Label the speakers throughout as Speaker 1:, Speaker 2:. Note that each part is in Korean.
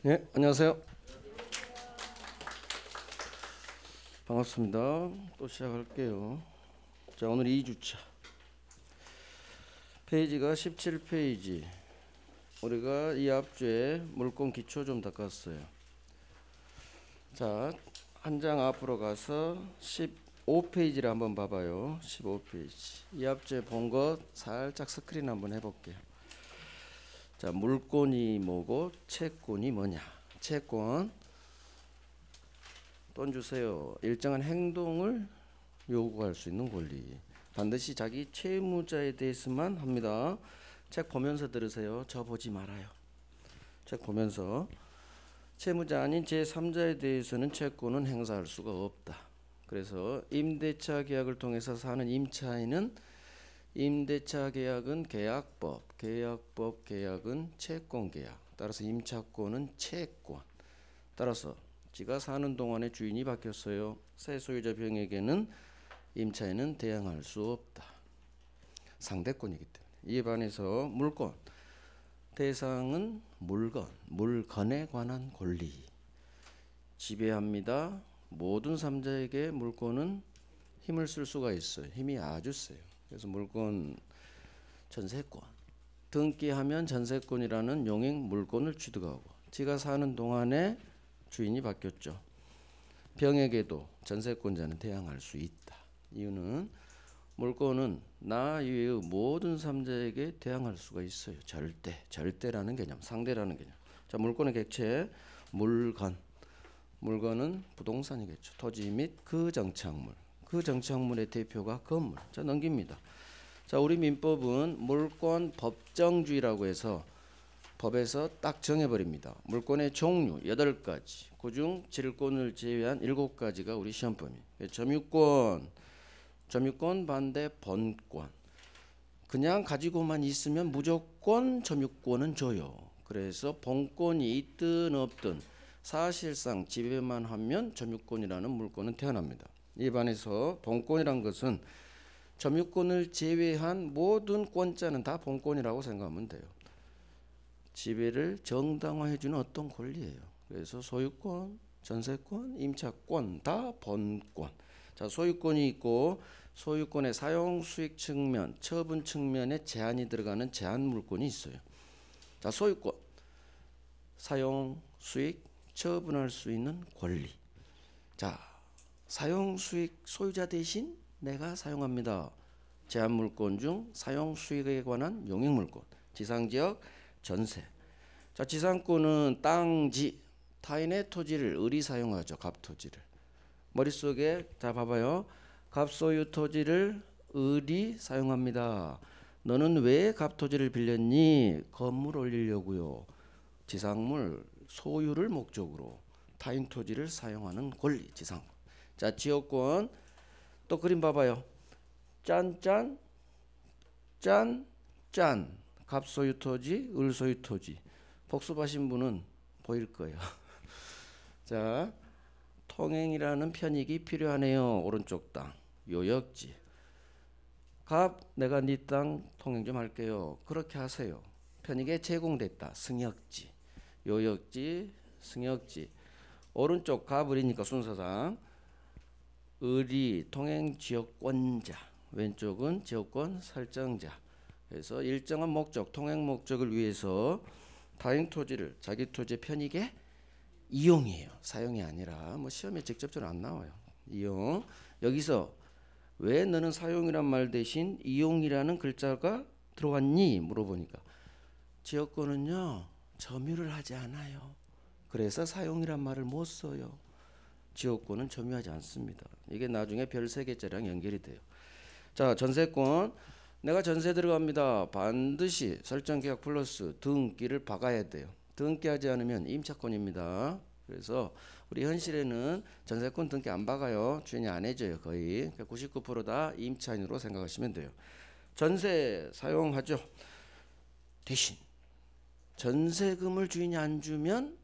Speaker 1: 네, 안녕하세요. 반갑습니다. 또 시작할게요. 자, 오늘 2주차. 페이지가 17페이지. 우리가 이 앞주에 물권 기초 좀 닦았어요. 자, 한 장 앞으로 가서 15페이지를 한번 봐봐요. 15페이지. 이 앞주에 본 것 살짝 스크린 한번 해볼게요. 자, 물권이 뭐고 채권이 뭐냐. 채권, 돈 주세요. 일정한 행동을 요구할 수 있는 권리. 반드시 자기 채무자에 대해서만 합니다. 책 보면서 들으세요. 저 보지 말아요. 책 보면서. 채무자 아닌 제3자에 대해서는 채권은 행사할 수가 없다. 그래서 임대차 계약을 통해서 사는 임차인은 임대차 계약은 계약법, 계약은 채권 계약. 따라서 임차권은 채권. 따라서 지가 사는 동안에 주인이 바뀌었어요. 새 소유자 병에게는 임차인은 대항할 수 없다. 상대권이기 때문에. 이에 반해서 물권, 대상은 물건, 물건에 관한 권리. 지배합니다. 모든 3자에게 물권은 힘을 쓸 수가 있어요. 힘이 아주 세요. 그래서 물권, 전세권. 등기하면 전세권이라는 용익 물권을 취득하고 지가 사는 동안에 주인이 바뀌었죠. 병에게도 전세권자는 대항할 수 있다. 이유는 물권은 나 이외의 모든 3자에게 대항할 수가 있어요. 절대라는 개념, 상대라는 개념. 자, 물권의 객체, 물건은 부동산이겠죠. 토지 및 그 정착물. 그 정착물의 대표가 건물. 자, 넘깁니다. 자, 우리 민법은 물권 법정주의라고 해서 법에서 딱 정해버립니다. 물권의 종류 8가지, 그중 질권을 제외한 7가지가 우리 시험범위. 점유권 반대 본권. 그냥 가지고만 있으면 무조건 점유권은 줘요. 그래서 본권이 있든 없든 사실상 지배만 하면 점유권이라는 물권은 태어납니다. 이 반해서 본권이란 것은 점유권을 제외한 모든 권자는 다 본권이라고 생각하면 돼요. 지배를 정당화해주는 어떤 권리예요. 그래서 소유권, 전세권, 임차권 다 본권. 자, 소유권이 있고 소유권의 사용 수익 측면, 처분 측면에 제한이 들어가는 제한 물권이 있어요. 자, 소유권, 사용 수익 처분할 수 있는 권리. 자, 사용 수익 소유자 대신 내가 사용합니다. 제한 물권 중 사용 수익에 관한 용익 물권. 지상지역 전세. 자, 지상권은 땅지, 타인의 토지를 의리 사용하죠. 갑토지를. 머릿속에 자 봐봐요. 갑소유 토지를 의리 사용합니다. 너는 왜 갑토지를 빌렸니? 건물 올리려고요. 지상물 소유를 목적으로 타인 토지를 사용하는 권리, 지상권. 자, 지역권 또 그림 봐봐요. 짠짠 짠짠 갑소유 토지, 을소유 토지. 복습하신 분은 보일 거예요. 자, 통행이라는 편익이 필요하네요. 오른쪽 땅, 요역지. 갑, 내가 네 땅 통행 좀 할게요. 그렇게 하세요. 편익에 제공됐다. 승역지, 요역지, 승역지. 오른쪽 갑을이니까 순서상 을이 통행 지역권자, 왼쪽은 지역권 설정자. 그래서 일정한 목적, 통행 목적을 위해서 타인 토지를 자기 토지의 편익에 이용이에요. 사용이 아니라 뭐 시험에 직접적으로 안 나와요. 이용. 여기서 왜 너는 사용이란 말 대신 이용이라는 글자가 들어왔니? 물어보니까 지역권은요 점유를 하지 않아요. 그래서 사용이란 말을 못 써요. 지역권은 점유하지 않습니다. 이게 나중에 별 3개짜리랑 연결이 돼요. 자, 전세권. 내가 전세 들어갑니다. 반드시 설정계약 플러스 등기를 박아야 돼요. 등기하지 않으면 임차권입니다. 그래서 우리 현실에는 전세권 등기 안 박아요. 주인이 안 해줘요. 거의 99% 다 임차인으로 생각하시면 돼요. 전세 사용하죠. 대신 전세금을 주인이 안 주면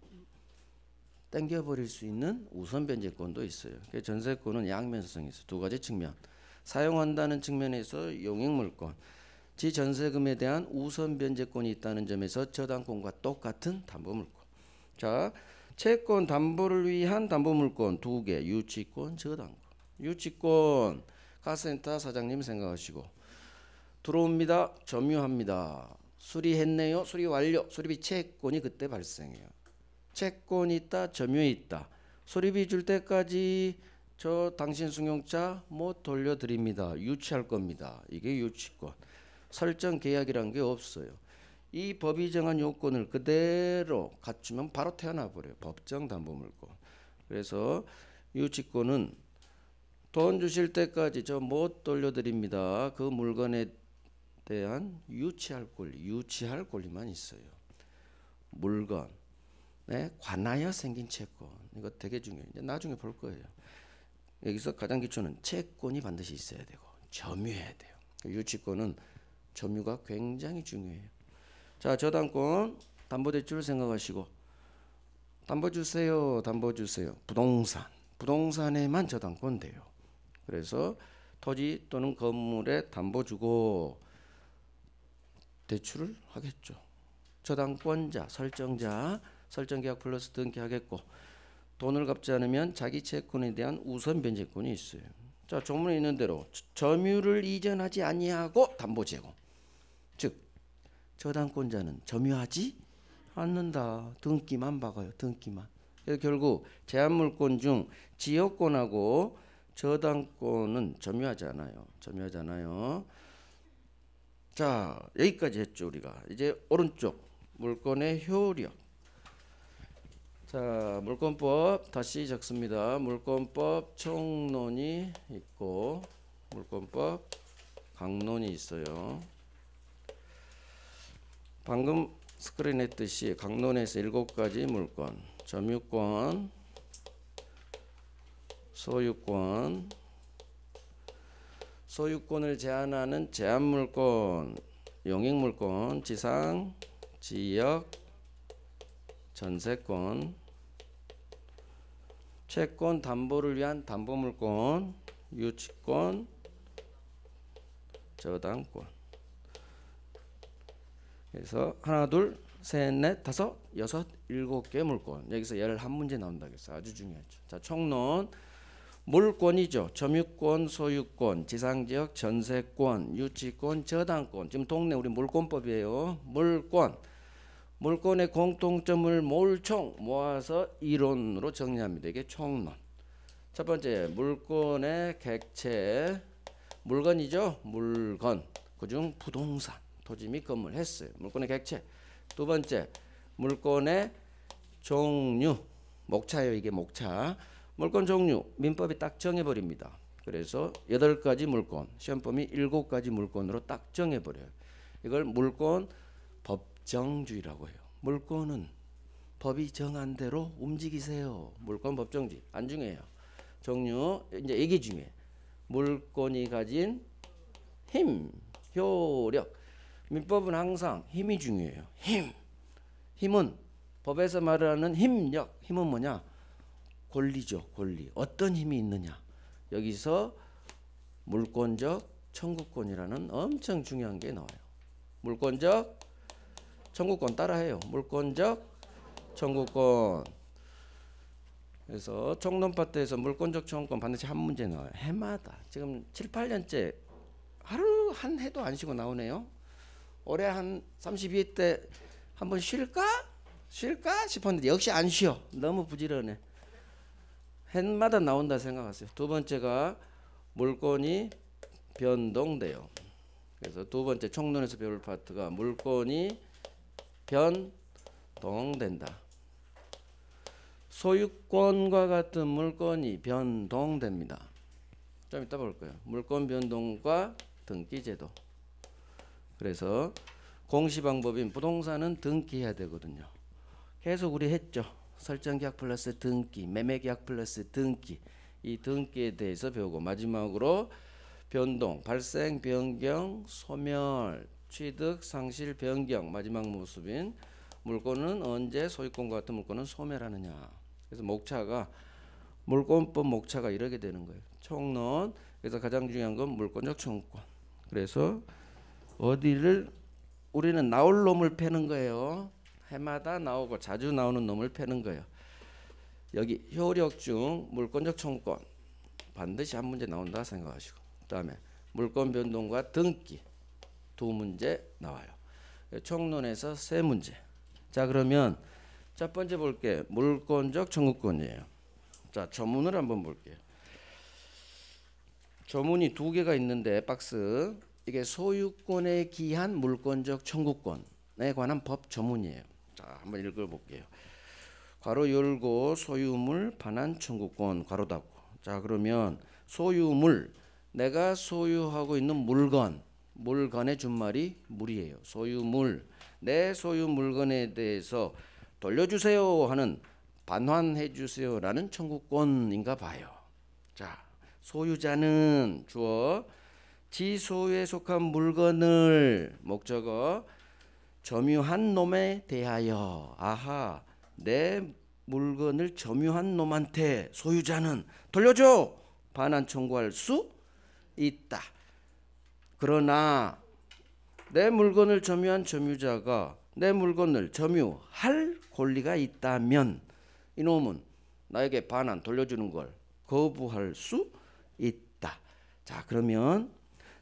Speaker 1: 땡겨버릴 수 있는 우선 변제권도 있어요. 전세권은 양면성이 있어요. 2가지 측면. 사용한다는 측면에서 용익물권, 지 전세금에 대한 우선 변제권이 있다는 점에서 저당권과 똑같은 담보물권. 자, 채권 담보를 위한 담보물권 2개, 유치권, 저당권. 유치권 카센터 사장님 생각하시고 들어옵니다. 점유합니다. 수리했네요. 수리 완료. 수리비 채권이 그때 발생해요. 채권이 있다. 점유에 있다. 수리비 줄 때까지 저 당신 승용차 못 돌려드립니다. 유치할 겁니다. 이게 유치권. 설정 계약이란 게 없어요. 이 법이 정한 요건을 그대로 갖추면 바로 태어나 버려요. 법정 담보물권. 그래서 유치권은 돈 주실 때까지 저 못 돌려드립니다. 그 물건에 대한 유치할 권리만 있어요. 물건에 관하여 생긴 채권. 이거 되게 중요해요. 이제 나중에 볼 거예요. 여기서 가장 기초는 채권이 반드시 있어야 되고 점유해야 돼요. 유치권은 점유가 굉장히 중요해요. 자, 저당권 담보대출 생각하시고 담보 주세요. 부동산에만 저당권 돼요. 그래서 토지 또는 건물에 담보 주고 대출을 하겠죠. 저당권자, 설정계약 플러스 등기하겠고 돈을 갚지 않으면 자기 채권에 대한 우선 변제권이 있어요. 자, 조문에 있는 대로 점유를 이전하지 아니하고 담보 제공. 즉 저당권자는 점유하지 않는다. 등기만 박아요. 등기만. 그래서 결국 제한물권 중 지역권하고 저당권은 점유하지 않아요. 자, 여기까지 했죠 우리가. 이제 오른쪽 물권의 효력. 자, 물권법 다시 적습니다. 물권법 총론이 있고 물권법 강론이 있어요. 방금 스크린에 했듯이 강론에서 7가지 물권, 점유권, 소유권을 제한하는 제한물권, 용익물권, 지상, 지역, 전세권, 채권 담보를 위한 담보물권, 유치권, 저당권. 그래서 하나, 둘, 셋, 넷, 다섯, 여섯, 7개 물권. 여기서 11문제 나온다 그랬어요. 아주 중요하죠. 자, 총론. 물권이죠. 점유권, 소유권, 지상지역, 전세권, 유치권, 저당권. 지금 동네 우리 물권법이에요. 물권의 공통점을 몰총 모아서 이론으로 정리합니다. 이게 총론. 첫 번째, 물권의 객체. 물건이죠. 물건. 그중 부동산, 토지 및 건물 했어요. 물권의 객체. 두 번째, 물권의 종류. 목차예요. 이게 목차. 물권 종류 민법이 딱 정해버립니다. 그래서 8가지 물권, 시험범위 7가지 물권으로 딱 정해버려요. 이걸 물권 법정주의라고 해요. 물권은 법이 정한 대로 움직이세요. 물권 법정주의. 안 중요해요. 종류 이제 이게 중요해. 물권이 가진 힘, 효력. 민법은 항상 힘이 중요해요. 힘은 법에서 말하는 힘력. 힘은 뭐냐? 권리죠. 권리. 어떤 힘이 있느냐. 여기서 물권적 청구권이라는 엄청 중요한 게 나와요. 물권적 청구권 따라해요. 물권적 청구권. 그래서 총론파 때에서 물권적 청구권 반드시 한 문제 나와요. 해마다. 지금 7, 8년째 하루 한 해도 안 쉬고 나오네요. 올해 한 32회 때 한번 쉴까 싶었는데 역시 안 쉬어. 너무 부지런해. 해마다 나온다 생각하세요. 두 번째가 물권이 변동돼요. 그래서 두 번째 총론에서 배울 파트가 물권이 변동된다. 소유권과 같은 물권이 변동됩니다. 좀 이따 볼 거예요. 물권 변동과 등기제도. 그래서 공시방법인 부동산은 등기해야 되거든요. 계속 우리 했죠. 설정계약 플러스 등기, 매매계약 플러스 등기. 이 등기에 대해서 배우고 마지막으로 변동, 발생, 변경, 소멸, 취득, 상실, 변경. 마지막 모습인 물권은 언제 소유권과 같은 물권은 소멸하느냐. 그래서 목차가 물권법 목차가 이렇게 되는 거예요. 총론. 그래서 가장 중요한 건 물권적 청구권. 그래서 어디를 우리는 나올 놈을 패는 거예요. 해마다 나오고 자주 나오는 놈을 패는 거예요. 여기 효력 중 물권적 청구권 반드시 한 문제 나온다 생각하시고, 그다음에 물권 변동과 등기 두 문제 나와요. 총론에서 세 문제. 자, 그러면 첫 번째 볼게. 물권적 청구권이에요. 자, 조문을 한번 볼게요. 조문이 두 개가 있는데 박스, 이게 소유권에 기한 물권적 청구권에 관한 법 조문이에요. 자, 한번 읽어볼게요. 괄호 열고 소유물 반환 청구권 괄호 닫고. 자, 그러면 소유물, 내가 소유하고 있는 물건, 물건의 준말이 물이에요. 소유물, 내 소유 물건에 대해서 돌려주세요 하는, 반환해 주세요라는 청구권인가 봐요. 자, 소유자는 주어 지 소유에 속한 물건을 목적어 점유한 놈에 대하여, 아하, 내 물건을 점유한 놈한테 소유자는 돌려줘 반환 청구할 수 있다. 그러나 내 물건을 점유한 점유자가 내 물건을 점유할 권리가 있다면 이놈은 나에게 반환 돌려주는 걸 거부할 수 있다. 자, 그러면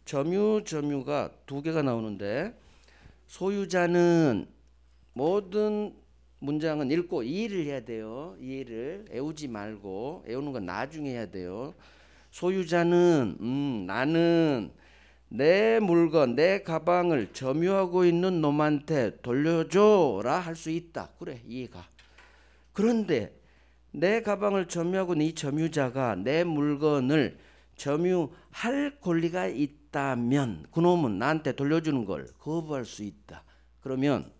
Speaker 1: 점유가 두 개가 나오는데, 소유자는 모든 문장은 읽고 이해를 해야 돼요. 이해를 애우지 말고, 애우는 건 나중에 해야 돼요. 소유자는 나는 내 물건, 내 가방을 점유하고 있는 놈한테 돌려줘라 할 수 있다. 그래, 이해가. 그런데 내 가방을 점유하고 있는 이 점유자가 내 물건을 점유할 권리가 있다면 그놈은 나한테 돌려주는 걸 거부할 수 있다. 그러면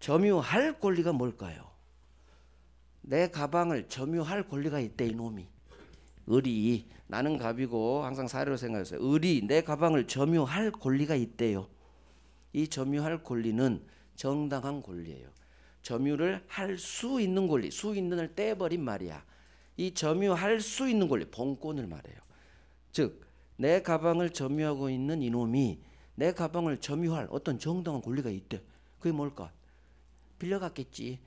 Speaker 1: 점유할 권리가 뭘까요? 내 가방을 점유할 권리가 있대, 이놈이. 을이, 나는 갑이고 항상 사례로 생각했어요. 을이 내 가방을 점유할 권리가 있대요. 이 점유할 권리는 정당한 권리예요. 점유를 할 수 있는 권리, 수 있는을 떼버린 말이야. 이 점유할 수 있는 권리, 본권을 말해요. 즉, 내 가방을 점유하고 있는 이놈이 내 가방을 점유할 어떤 정당한 권리가 있대. 그게 뭘까? 빌려갔겠지.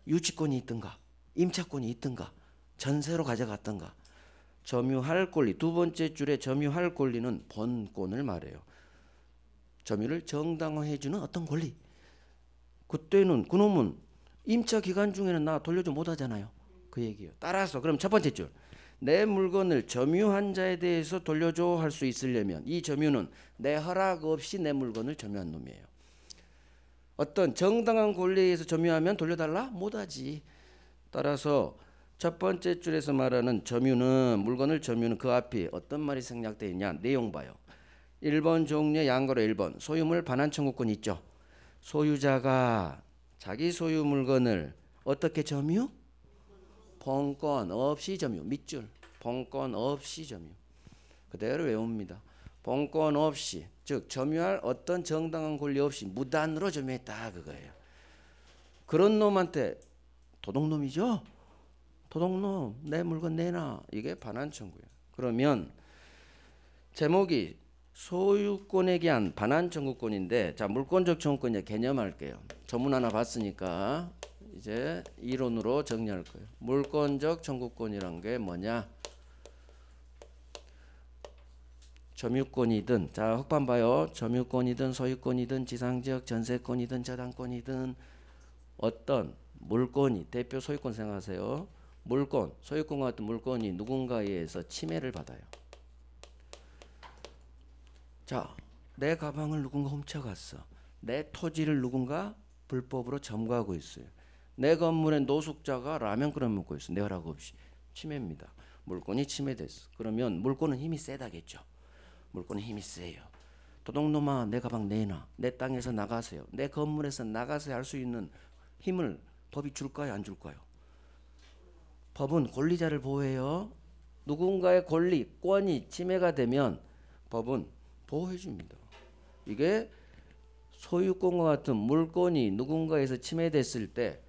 Speaker 1: 유치권이 있든가, 임차권이 있든가, 전세로 가져갔든가. 점유할 권리, 두 번째 줄에 점유할 권리는 본권을 말해요. 점유를 정당화해주는 어떤 권리. 그때는 그놈은 임차 기간 중에는 나 돌려줘 못하잖아요. 그 얘기예요. 따라서 그럼 첫 번째 줄, 내 물건을 점유한 자에 대해서 돌려줘 할 수 있으려면 이 점유는 내 허락 없이 내 물건을 점유한 놈이에요. 어떤 정당한 권리에 의해서 점유하면 돌려달라? 못하지. 따라서 첫 번째 줄에서 말하는 점유는, 물건을 점유는 그 앞에 어떤 말이 생략되어 있냐, 내용 봐요. 1번 종류의 양거래 1번 소유물 반환 청구권 있죠. 소유자가 자기 소유 물건을 어떻게 점유? 본권 없이 점유. 밑줄, 본권 없이 점유. 그대로 외웁니다. 본권 없이, 즉 점유할 어떤 정당한 권리 없이 무단으로 점유했다, 그거예요. 그런 놈한테, 도둑놈이죠. 도둑놈, 내 물건 내놔. 이게 반환 청구예요. 그러면 제목이 소유권에 기한 반환 청구권인데, 자, 물권적 청구권의 개념할게요. 조문 하나 봤으니까 이제 이론으로 정리할 거예요. 물권적 청구권이란 게 뭐냐? 점유권이든, 자, 흑판 봐요. 점유권이든 소유권이든 지상지역 전세권이든 저당권이든 어떤 물건이, 대표 소유권 생각하세요. 물건, 소유권과 같은 물건이 누군가에 의해서 침해를 받아요. 자, 내 가방을 누군가 훔쳐갔어. 내 토지를 누군가 불법으로 점거하고 있어요. 내 건물에 노숙자가 라면 끓여 먹고 있어. 내 허락 없이. 침해입니다. 물건이 침해됐어. 그러면 물건은 힘이 세다겠죠. 물건은 힘이 세요. 도둑놈아, 내 가방 내놔. 내 땅에서 나가세요. 내 건물에서 나가세요 할 수 있는 힘을 법이 줄까요, 안 줄까요? 법은 권리자를 보호해요. 누군가의 권리, 침해가 되면 법은 보호해 줍니다. 이게 소유권과 같은 물건이 누군가에서 침해됐을 때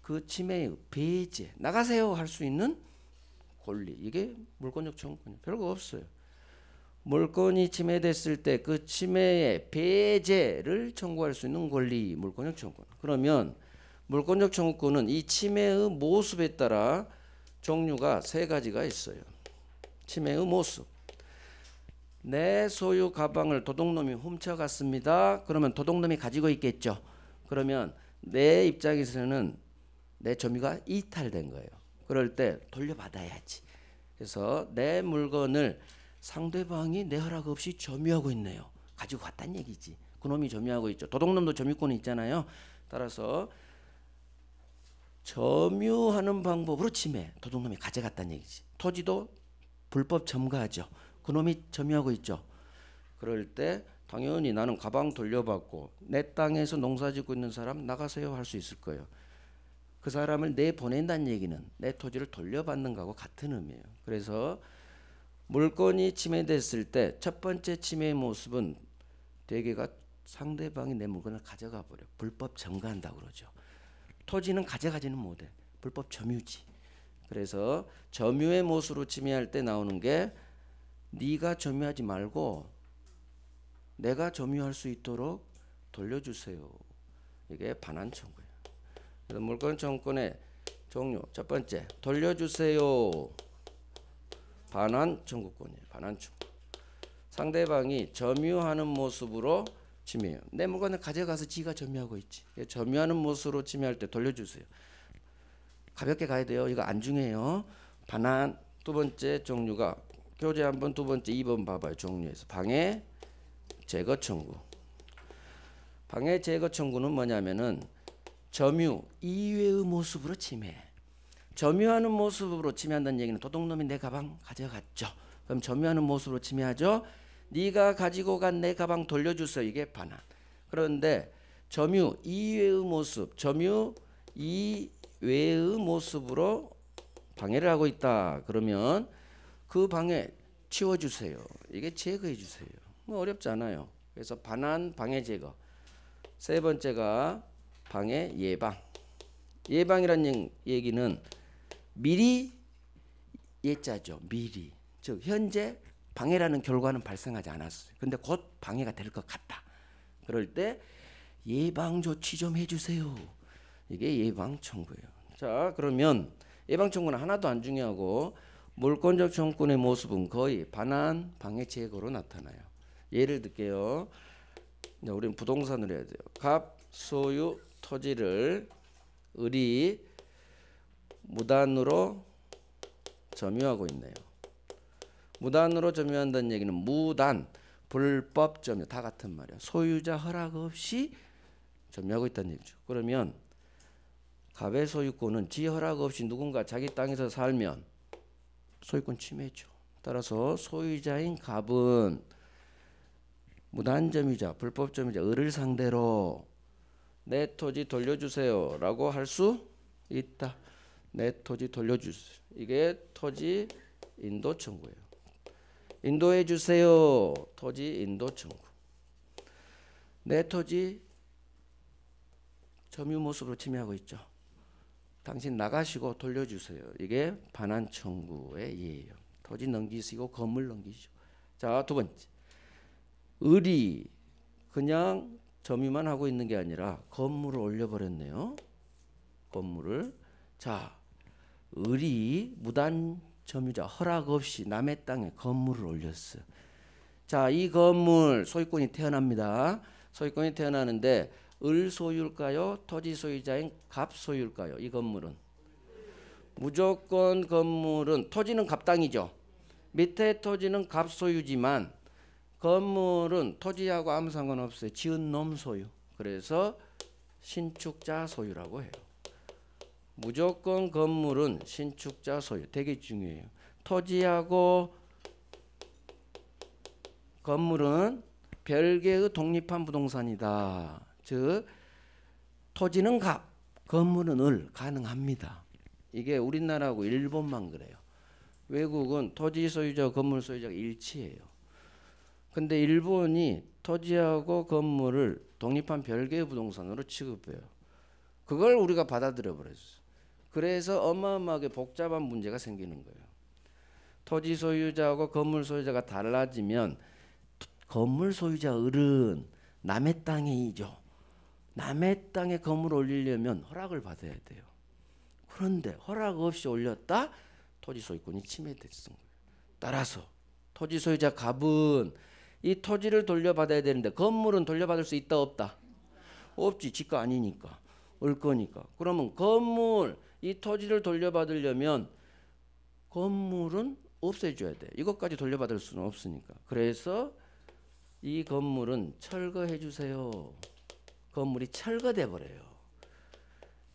Speaker 1: 그 침해의 배제, 나가세요 할 수 있는 권리, 이게 물권적 청구권이에요. 별거 없어요. 물권이 침해됐을 때 그 침해의 배제를 청구할 수 있는 권리, 물권적 청구권. 그러면 물권적 청구권은 이 침해의 모습에 따라 종류가 세 가지가 있어요. 침해의 모습. 내 소유 가방을 도둑놈이 훔쳐갔습니다. 그러면 도둑놈이 가지고 있겠죠. 그러면 내 입장에서는 내 점유가 이탈된 거예요. 그럴 때 돌려받아야지. 그래서 내 물건을 상대방이 내 허락 없이 점유하고 있네요. 가지고 갔다는 얘기지. 그놈이 점유하고 있죠. 도둑놈도 점유권이 있잖아요. 따라서 점유하는 방법으로 침해, 도둑놈이 가져갔다는 얘기지. 토지도 불법 점거하죠. 그놈이 점유하고 있죠. 그럴 때 당연히 나는 가방 돌려받고 내 땅에서 농사짓고 있는 사람 나가세요 할 수 있을 거예요. 그 사람을 내보낸다는 얘기는 내 토지를 돌려받는 거하고 같은 의미예요. 그래서 물건이 침해됐을 때 첫 번째 침해의 모습은 대개가 상대방이 내 물건을 가져가 버려. 불법 점거한다고 그러죠. 토지는 가져가지는 못해. 불법 점유지. 그래서 점유의 모습으로 침해할 때 나오는 게 네가 점유하지 말고 내가 점유할 수 있도록 돌려주세요. 이게 반환 청구예요. 그래서 물권 청구권의 종류 첫 번째 돌려주세요. 반환 청구권이에요. 반환 청구. 상대방이 점유하는 모습으로 침해해요. 내 물건을 가져가서 지가 점유하고 있지. 점유하는 모습으로 침해할 때 돌려주세요. 가볍게 가야 돼요. 이거 안 중요해요. 반환 두 번째 종류가 교재 한번 두 번째 2번 봐봐요. 종류에서 방해 제거 청구. 방해 제거 청구는 뭐냐면은 점유 이외의 모습으로 침해. 점유하는 모습으로 침해한다는 얘기는 도둑놈이 내 가방 가져갔죠. 그럼 점유하는 모습으로 침해하죠. 네가 가지고 간 내 가방 돌려주세요. 이게 반환. 그런데 점유 이외의 모습, 점유 이외의 모습으로 방해를 하고 있다. 그러면 그 방해 치워주세요. 이게 제거해 주세요. 뭐 어렵지 않아요. 그래서 반환 방해 제거. 세 번째가 방해 예방. 예방이라는 얘기는 미리 예자죠. 미리. 즉 현재 방해라는 결과는 발생하지 않았어요. 근데 곧 방해가 될 것 같다. 그럴 때 예방 조치 좀 해주세요. 이게 예방 청구예요. 자, 그러면 예방 청구는 하나도 안 중요하고 물권적 청구권의 모습은 거의 반환 방해 제거로 나타나요. 예를 들게요. 우리는 부동산을 해야 돼요. 갑 소유 토지를 을이 무단으로 점유하고 있네요. 무단으로 점유한다는 얘기는 무단, 불법 점유 다 같은 말이야. 소유자 허락 없이 점유하고 있다는 얘기죠. 그러면 갑의 소유권은 지 허락 없이 누군가 자기 땅에서 살면 소유권 침해죠. 따라서 소유자인 갑은 무단 점유자, 불법 점유자 을을 상대로 내 토지 돌려주세요 라고 할 수 있다. 내 토지 돌려주세요. 이게 토지 인도 청구예요. 인도해 주세요. 토지 인도 청구. 내 토지 점유 모습으로 침해하고 있죠. 당신 나가시고 돌려주세요. 이게 반환 청구의 예예요. 토지 넘기시고 건물 넘기시고. 자, 두 번째. 을이 그냥 점유만 하고 있는 게 아니라 건물을 올려버렸네요. 건물을. 자, 을이 무단 점유자 허락 없이 남의 땅에 건물을 올렸어요. 자, 이 건물 소유권이 태어납니다. 소유권이 태어나는데 을 소유일까요? 토지 소유자인 갑 소유일까요? 이 건물은 무조건 건물은 토지는 갑 땅이죠. 밑에 토지는 갑 소유지만 건물은 토지하고 아무 상관없어요. 지은 놈 소유. 그래서 신축자 소유라고 해요. 무조건 건물은 신축자 소유. 되게 중요해요. 토지하고 건물은 별개의 독립한 부동산이다. 즉 토지는 갑, 건물은 을 가능합니다. 이게 우리나라하고 일본만 그래요. 외국은 토지 소유자와 건물 소유자가 일치해요. 근데 일본이 토지하고 건물을 독립한 별개의 부동산으로 취급해요. 그걸 우리가 받아들여 버렸어요. 그래서 어마어마하게 복잡한 문제가 생기는 거예요. 토지 소유자하고 건물 소유자가 달라지면 건물 소유자 을은 남의 땅이죠. 남의 땅에 건물 올리려면 허락을 받아야 돼요. 그런데 허락 없이 올렸다? 토지 소유권이 침해됐은 거예요. 따라서 토지 소유자 갑은 이 토지를 돌려받아야 되는데 건물은 돌려받을 수 있다 없다? 없지. 지 거 아니니까. 을 거니까. 그러면 건물 이 토지를 돌려받으려면 건물은 없애줘야 돼. 이것까지 돌려받을 수는 없으니까. 그래서 이 건물은 철거해 주세요. 건물이 철거돼 버려요.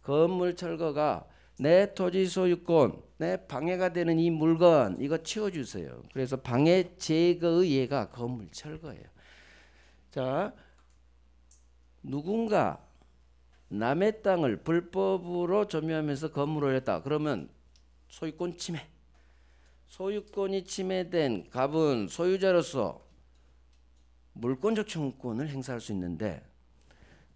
Speaker 1: 건물 철거가 내 토지 소유권, 내 방해가 되는 이 물건 이거 치워주세요. 그래서 방해 제거의 예가 건물 철거예요. 자, 누군가 남의 땅을 불법으로 점유하면서 건물을 올렸다. 그러면 소유권 침해. 소유권이 침해된 갑은 소유자로서 물권적 청구권을 행사할 수 있는데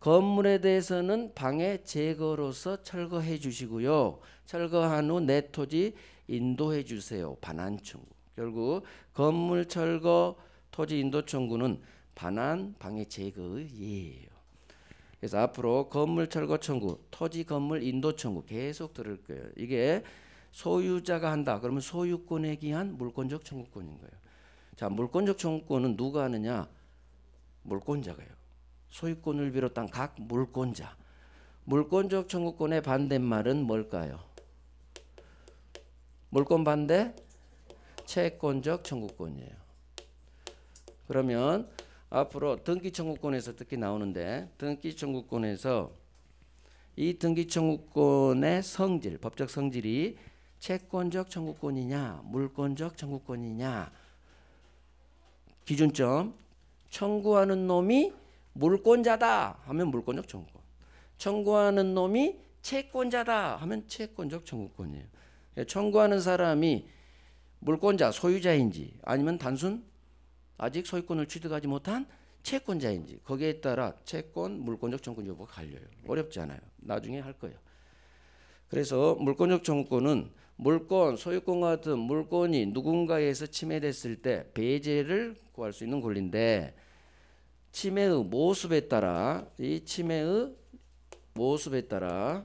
Speaker 1: 건물에 대해서는 방해 제거로서 철거해 주시고요. 철거한 후 내 토지 인도해 주세요. 반환 청구. 결국 건물 철거 토지 인도 청구는 반환 방해 제거의 예예요. 그래서 앞으로 건물 철거 청구, 토지 건물 인도 청구 계속 들을 거예요. 이게 소유자가 한다. 그러면 소유권에 기한 물권적 청구권인 거예요. 자, 물권적 청구권은 누가 하느냐? 물권자가요. 소유권을 비롯한 각 물권자. 물권적 청구권의 반대말은 뭘까요? 물권 반대? 채권적 청구권이에요. 그러면 앞으로 등기 청구권에서 특히 나오는데 등기 청구권에서 이 등기 청구권의 성질, 법적 성질이 채권적 청구권이냐 물권적 청구권이냐 기준점 청구하는 놈이 물권자다 하면 물권적 청구권, 청구하는 놈이 채권자다 하면 채권적 청구권이에요. 청구하는 사람이 물권자 소유자인지 아니면 단순 아직 소유권을 취득하지 못한 채권자인지 거기에 따라 채권 물권적 청구권 여부가 갈려요. 어렵지 않아요. 나중에 할 거예요. 그래서 물권적 청구권은 물권, 소유권 같은 물권이 누군가에서 침해됐을 때 배제를 구할 수 있는 권리인데 침해의 모습에 따라 이 침해의 모습에 따라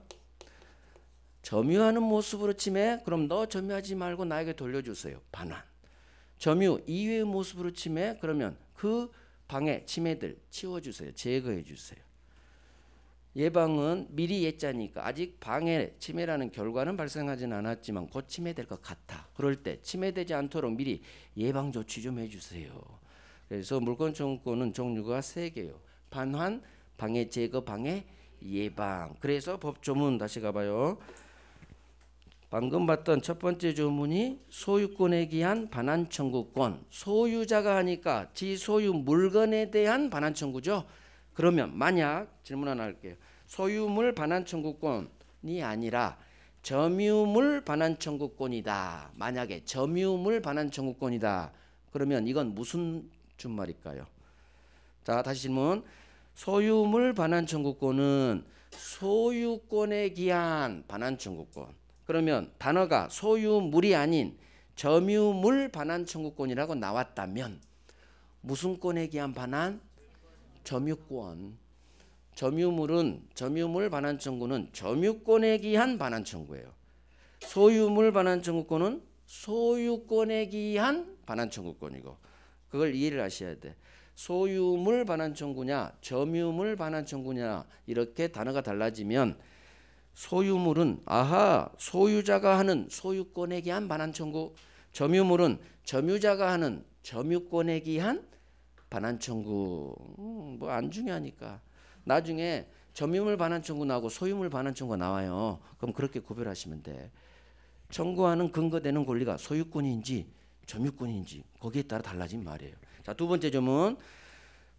Speaker 1: 점유하는 모습으로 침해 그럼 너 점유하지 말고 나에게 돌려주세요. 반환. 점유 이외의 모습으로 침해 그러면 그 방해 침해들 치워주세요. 제거해주세요. 예방은 미리 예자니까 아직 방해 침해라는 결과는 발생하지는 않았지만 곧 침해될 것 같아. 그럴 때 침해되지 않도록 미리 예방 조치 좀 해주세요. 그래서 물권 청구권은 종류가 3개요. 반환, 방해 제거, 방해 예방. 그래서 법조문 다시 가봐요. 방금 봤던 첫 번째 조문이 소유권에 기한 반환 청구권. 소유자가 하니까 지 소유 물건에 대한 반환 청구죠. 그러면 만약 질문 하나 할게요. 소유물 반환 청구권이 아니라 점유물 반환 청구권이다. 만약에 점유물 반환 청구권이다. 그러면 이건 무슨 준말일까요? 자, 다시 질문. 소유물 반환 청구권은 소유권에 기한 반환 청구권. 그러면 단어가 소유물이 아닌 점유물 반환 청구권이라고 나왔다면 무슨 권에 기한 반환? 점유권. 점유물 반환 청구는 점유권에 기한 반환 청구예요. 소유물 반환 청구권은 소유권에 기한 반환 청구권이고 그걸 이해를 하셔야 돼. 소유물 반환 청구냐 점유물 반환 청구냐 이렇게 단어가 달라지면 소유물은 소유자가 하는 소유권에 기한 반환 청구, 점유물은 점유자가 하는 점유권에 기한 반환 청구. 뭐 안 중요하니까 나중에 점유물 반환 청구 나오고 소유물 반환 청구가 나와요. 그럼 그렇게 구별하시면 돼. 청구하는 근거되는 권리가 소유권인지 점유권인지 거기에 따라 달라진 말이에요. 자, 두 번째 점은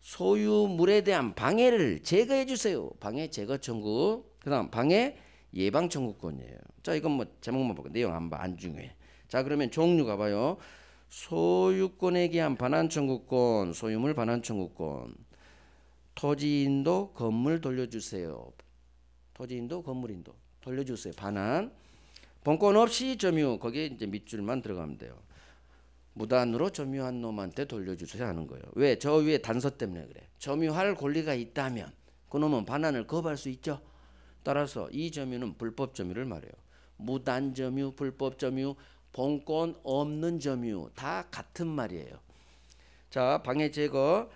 Speaker 1: 소유물에 대한 방해를 제거해 주세요. 방해 제거 청구. 그다음 방해 예방 청구권이에요. 자, 이건 뭐 제목만 보고 내용 안 중요해. 자, 그러면 종류 가봐요. 소유권에 기한 반환 청구권, 소유물 반환 청구권, 토지인도 건물 돌려주세요. 토지인도 건물인도 돌려주세요. 반환. 본권 없이 점유 거기에 이제 밑줄만 들어가면 돼요. 무단으로 점유한 놈한테 돌려주세요 하는 거예요. 왜? 저 위에 단서 때문에 그래. 점유할 권리가 있다면 그놈은 반환을 거부할 수 있죠. 따라서 이 점유는 불법 점유를 말해요. 무단 점유, 불법 점유, 본권 없는 점유 다 같은 말이에요. 자, 방해 제거.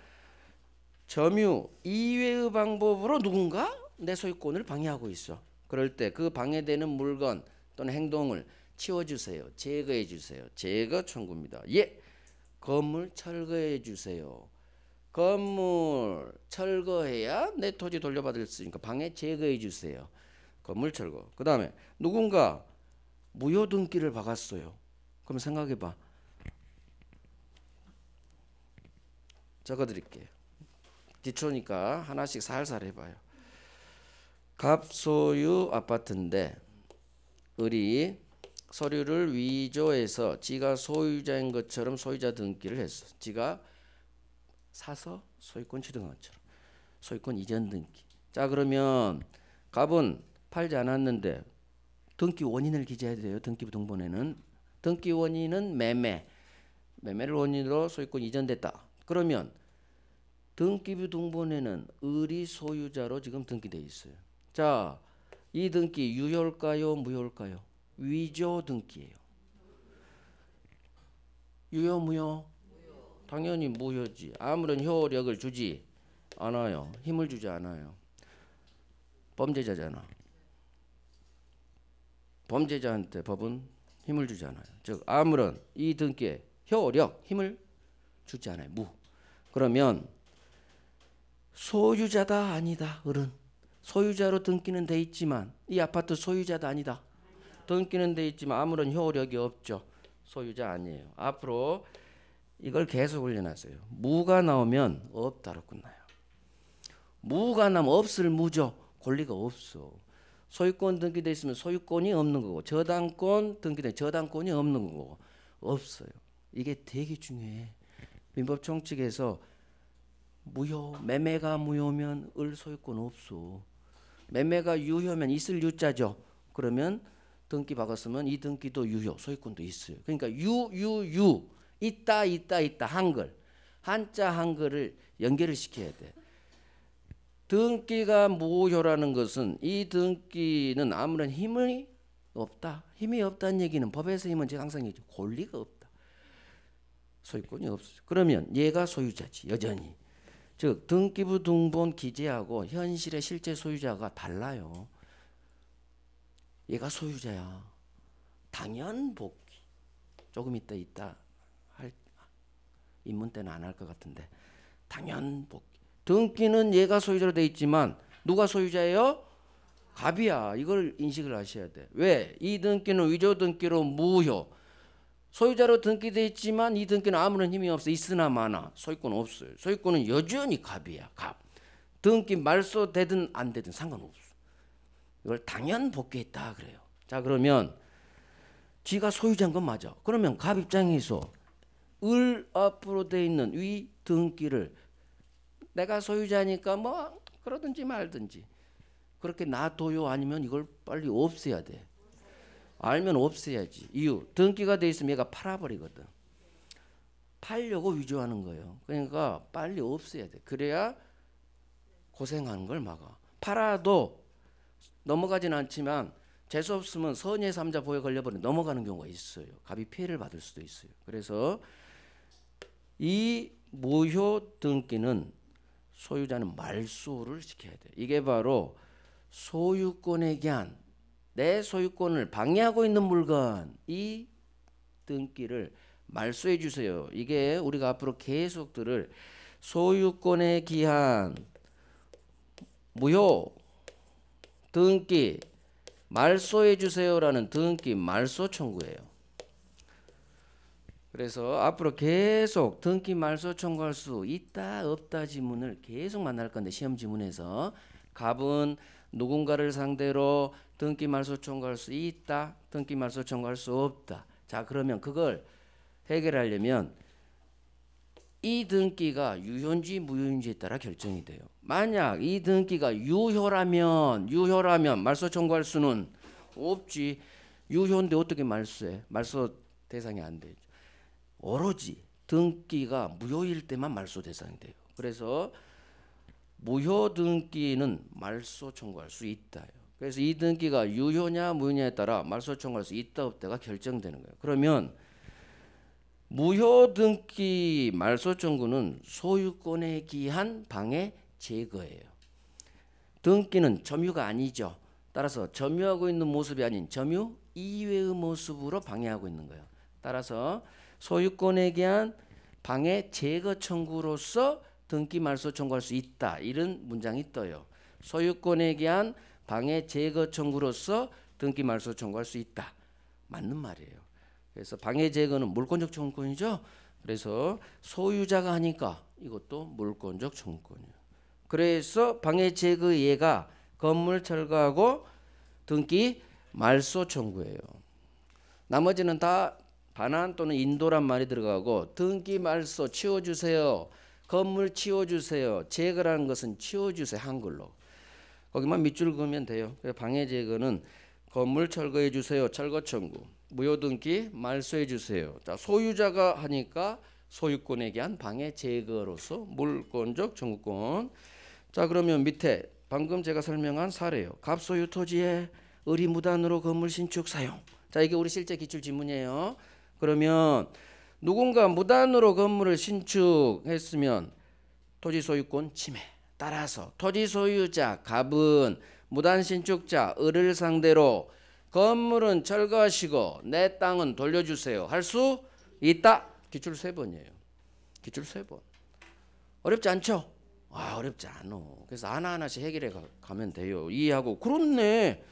Speaker 1: 점유 이외의 방법으로 누군가 내 소유권을 방해하고 있어. 그럴 때 그 방해되는 물건 또는 행동을 치워주세요. 제거해 주세요. 제거 청구입니다. 예, 건물 철거해 주세요. 건물 철거해야 내 토지 돌려받을 수 있으니까 방해 제거해 주세요. 건물 철거. 그 다음에 누군가 무효 등기를 박았어요. 그럼 생각해봐. 적어드릴게요. 기초니까 하나씩 살살 해봐요. 갑소유 아파트인데 을이 서류를 위조해서 지가 소유자인 것처럼 소유자 등기를 했어. 지가 사서 소유권 취득한 것처럼 소유권 이전 등기. 자, 그러면 갑은 팔지 않았는데 등기 원인을 기재해야 돼요. 등기부 등본에는 등기 원인은 매매를 원인으로 소유권 이전됐다. 그러면 등기부 등본에는 을이 소유자로 지금 등기되어 있어요. 자, 이 등기 유효일까요? 무효일까요? 위조 등기예요. 유효 무효? 당연히 무효지. 아무런 효력을 주지 않아요. 힘을 주지 않아요. 범죄자잖아. 범죄자한테 법은 힘을 주지 않아요. 즉 아무런 이 등기에 효력, 힘을 주지 않아요. 무. 그러면 소유자다 아니다. 을은 소유자로 등기는 돼 있지만 이 아파트 소유자도 아니다. 등기는 돼 있지만 아무런 효력이 없죠. 소유자 아니에요. 앞으로 이걸 계속 올려놨어요. 무가 나오면 없다로 끝나요. 무가 나면 없을 무죠. 권리가 없어. 소유권 등기돼 있으면 소유권이 없는 거고 저당권 등기돼 저당권이 없는 거고 없어요. 이게 되게 중요해. 민법 총칙에서 무효, 매매가 무효면 을 소유권 없어. 매매가 유효면 있을 유자죠. 그러면 등기 박았으면 이 등기도 유효, 소유권도 있어요. 그러니까 유 있다 한글 한자 한글을 연결을 시켜야 돼. 등기가 무효라는 것은 이 등기는 아무런 힘이 없다. 힘이 없다는 얘기는 법에서 힘은 제가 항상 얘기죠. 권리가 없다. 소유권이 없어. 그러면 얘가 소유자지 여전히. 즉 등기부 등본 기재하고 현실의 실제 소유자가 달라요. 얘가 소유자야. 당연 복귀. 조금 있다 할 입문 때는 안 할 것 같은데 당연 복귀. 등기는 얘가 소유자로 돼 있지만 누가 소유자예요? 갑이야. 이걸 인식을 하셔야 돼. 왜? 이 등기는 위조 등기로 무효. 소유자로 등기돼 있지만 이 등기는 아무런 힘이 없어. 있으나 마나 소유권 없어요. 소유권은 여전히 갑이야. 갑. 등기 말소되든 안 되든 상관없어. 이걸 당연 복귀했다 그래요. 자, 그러면 지가 소유자인 건 맞아. 그러면 갑 입장에서 을 앞으로 돼 있는 위 등기를 내가 소유자니까 뭐 그러든지 말든지 그렇게 놔둬요. 아니면 이걸 빨리 없애야 돼. 알면 없애야지. 이유 등기가 돼 있으면 얘가 팔아버리거든. 팔려고 위조하는 거예요. 그러니까 빨리 없애야 돼. 그래야 고생하는 걸 막아. 팔아도 넘어가진 않지만 재수 없으면 선의 삼자 보호에 걸려버리면 넘어가는 경우가 있어요. 갑이 피해를 받을 수도 있어요. 그래서 이 무효 등기는 소유자는 말소를 시켜야 돼. 이게 바로 소유권에 기한 내 소유권을 방해하고 있는 물건 이 등기를 말소해 주세요. 이게 우리가 앞으로 계속 들을 소유권에 기한 무효 등기 말소해 주세요라는 등기 말소 청구예요. 그래서 앞으로 계속 등기 말소 청구할 수 있다 없다 지문을 계속 만날 건데 시험 지문에서 갑은 누군가를 상대로 등기 말소 청구할 수 있다 등기 말소 청구할 수 없다. 자, 그러면 그걸 해결하려면 이 등기가 유효인지 무효인지에 따라 결정이 돼요. 만약 이 등기가 유효라면 말소 청구할 수는 없지. 유효인데 어떻게 말소해? 말소 대상이 안 되죠. 오로지 등기가 무효일 때만 말소 대상이 돼요. 그래서 무효 등기는 말소 청구할 수 있다. 그래서 이 등기가 유효냐 무효냐에 따라 말소 청구할 수 있다 없다가 결정되는 거예요. 그러면 무효 등기 말소 청구는 소유권에 기한 방해 제거예요. 등기는 점유가 아니죠. 따라서 점유하고 있는 모습이 아닌 점유 이외의 모습으로 방해하고 있는 거예요. 따라서 소유권에 기한 방해 제거 청구로서 등기 말소 청구할 수 있다. 이런 문장이 떠요. 소유권에 기한 방해 제거 청구로서 등기 말소 청구할 수 있다. 맞는 말이에요. 그래서 방해 제거는 물권적 청구권이죠. 그래서 소유자가 하니까 이것도 물권적 청구권이에요. 그래서 방해 제거 예가 건물 철거하고 등기 말소 청구예요. 나머지는 다 반환 또는 인도란 말이 들어가고 등기 말소 치워주세요. 건물 치워주세요. 제거라는 것은 치워주세요. 한글로. 거기만 밑줄 그으면 돼요. 방해 제거는 건물 철거해 주세요. 철거 청구. 무효 등기 말소해 주세요. 자, 소유자가 하니까 소유권에 대한 방해 제거로서 물권적 청구권. 자, 그러면 밑에 방금 제가 설명한 사례요. 갑소유 토지에 의리무단으로 건물 신축 사용. 자, 이게 우리 실제 기출 지문이에요. 그러면 누군가 무단으로 건물을 신축했으면 토지 소유권 침해. 따라서 토지 소유자 갑은 무단 신축자 을을 상대로 건물은 철거하시고 내 땅은 돌려주세요. 할 수 있다. 기출 3번이에요. 기출 3번. 어렵지 않죠? 어렵지 않아. 그래서 하나하나씩 해결해 가면 돼요. 이해하고 그렇네.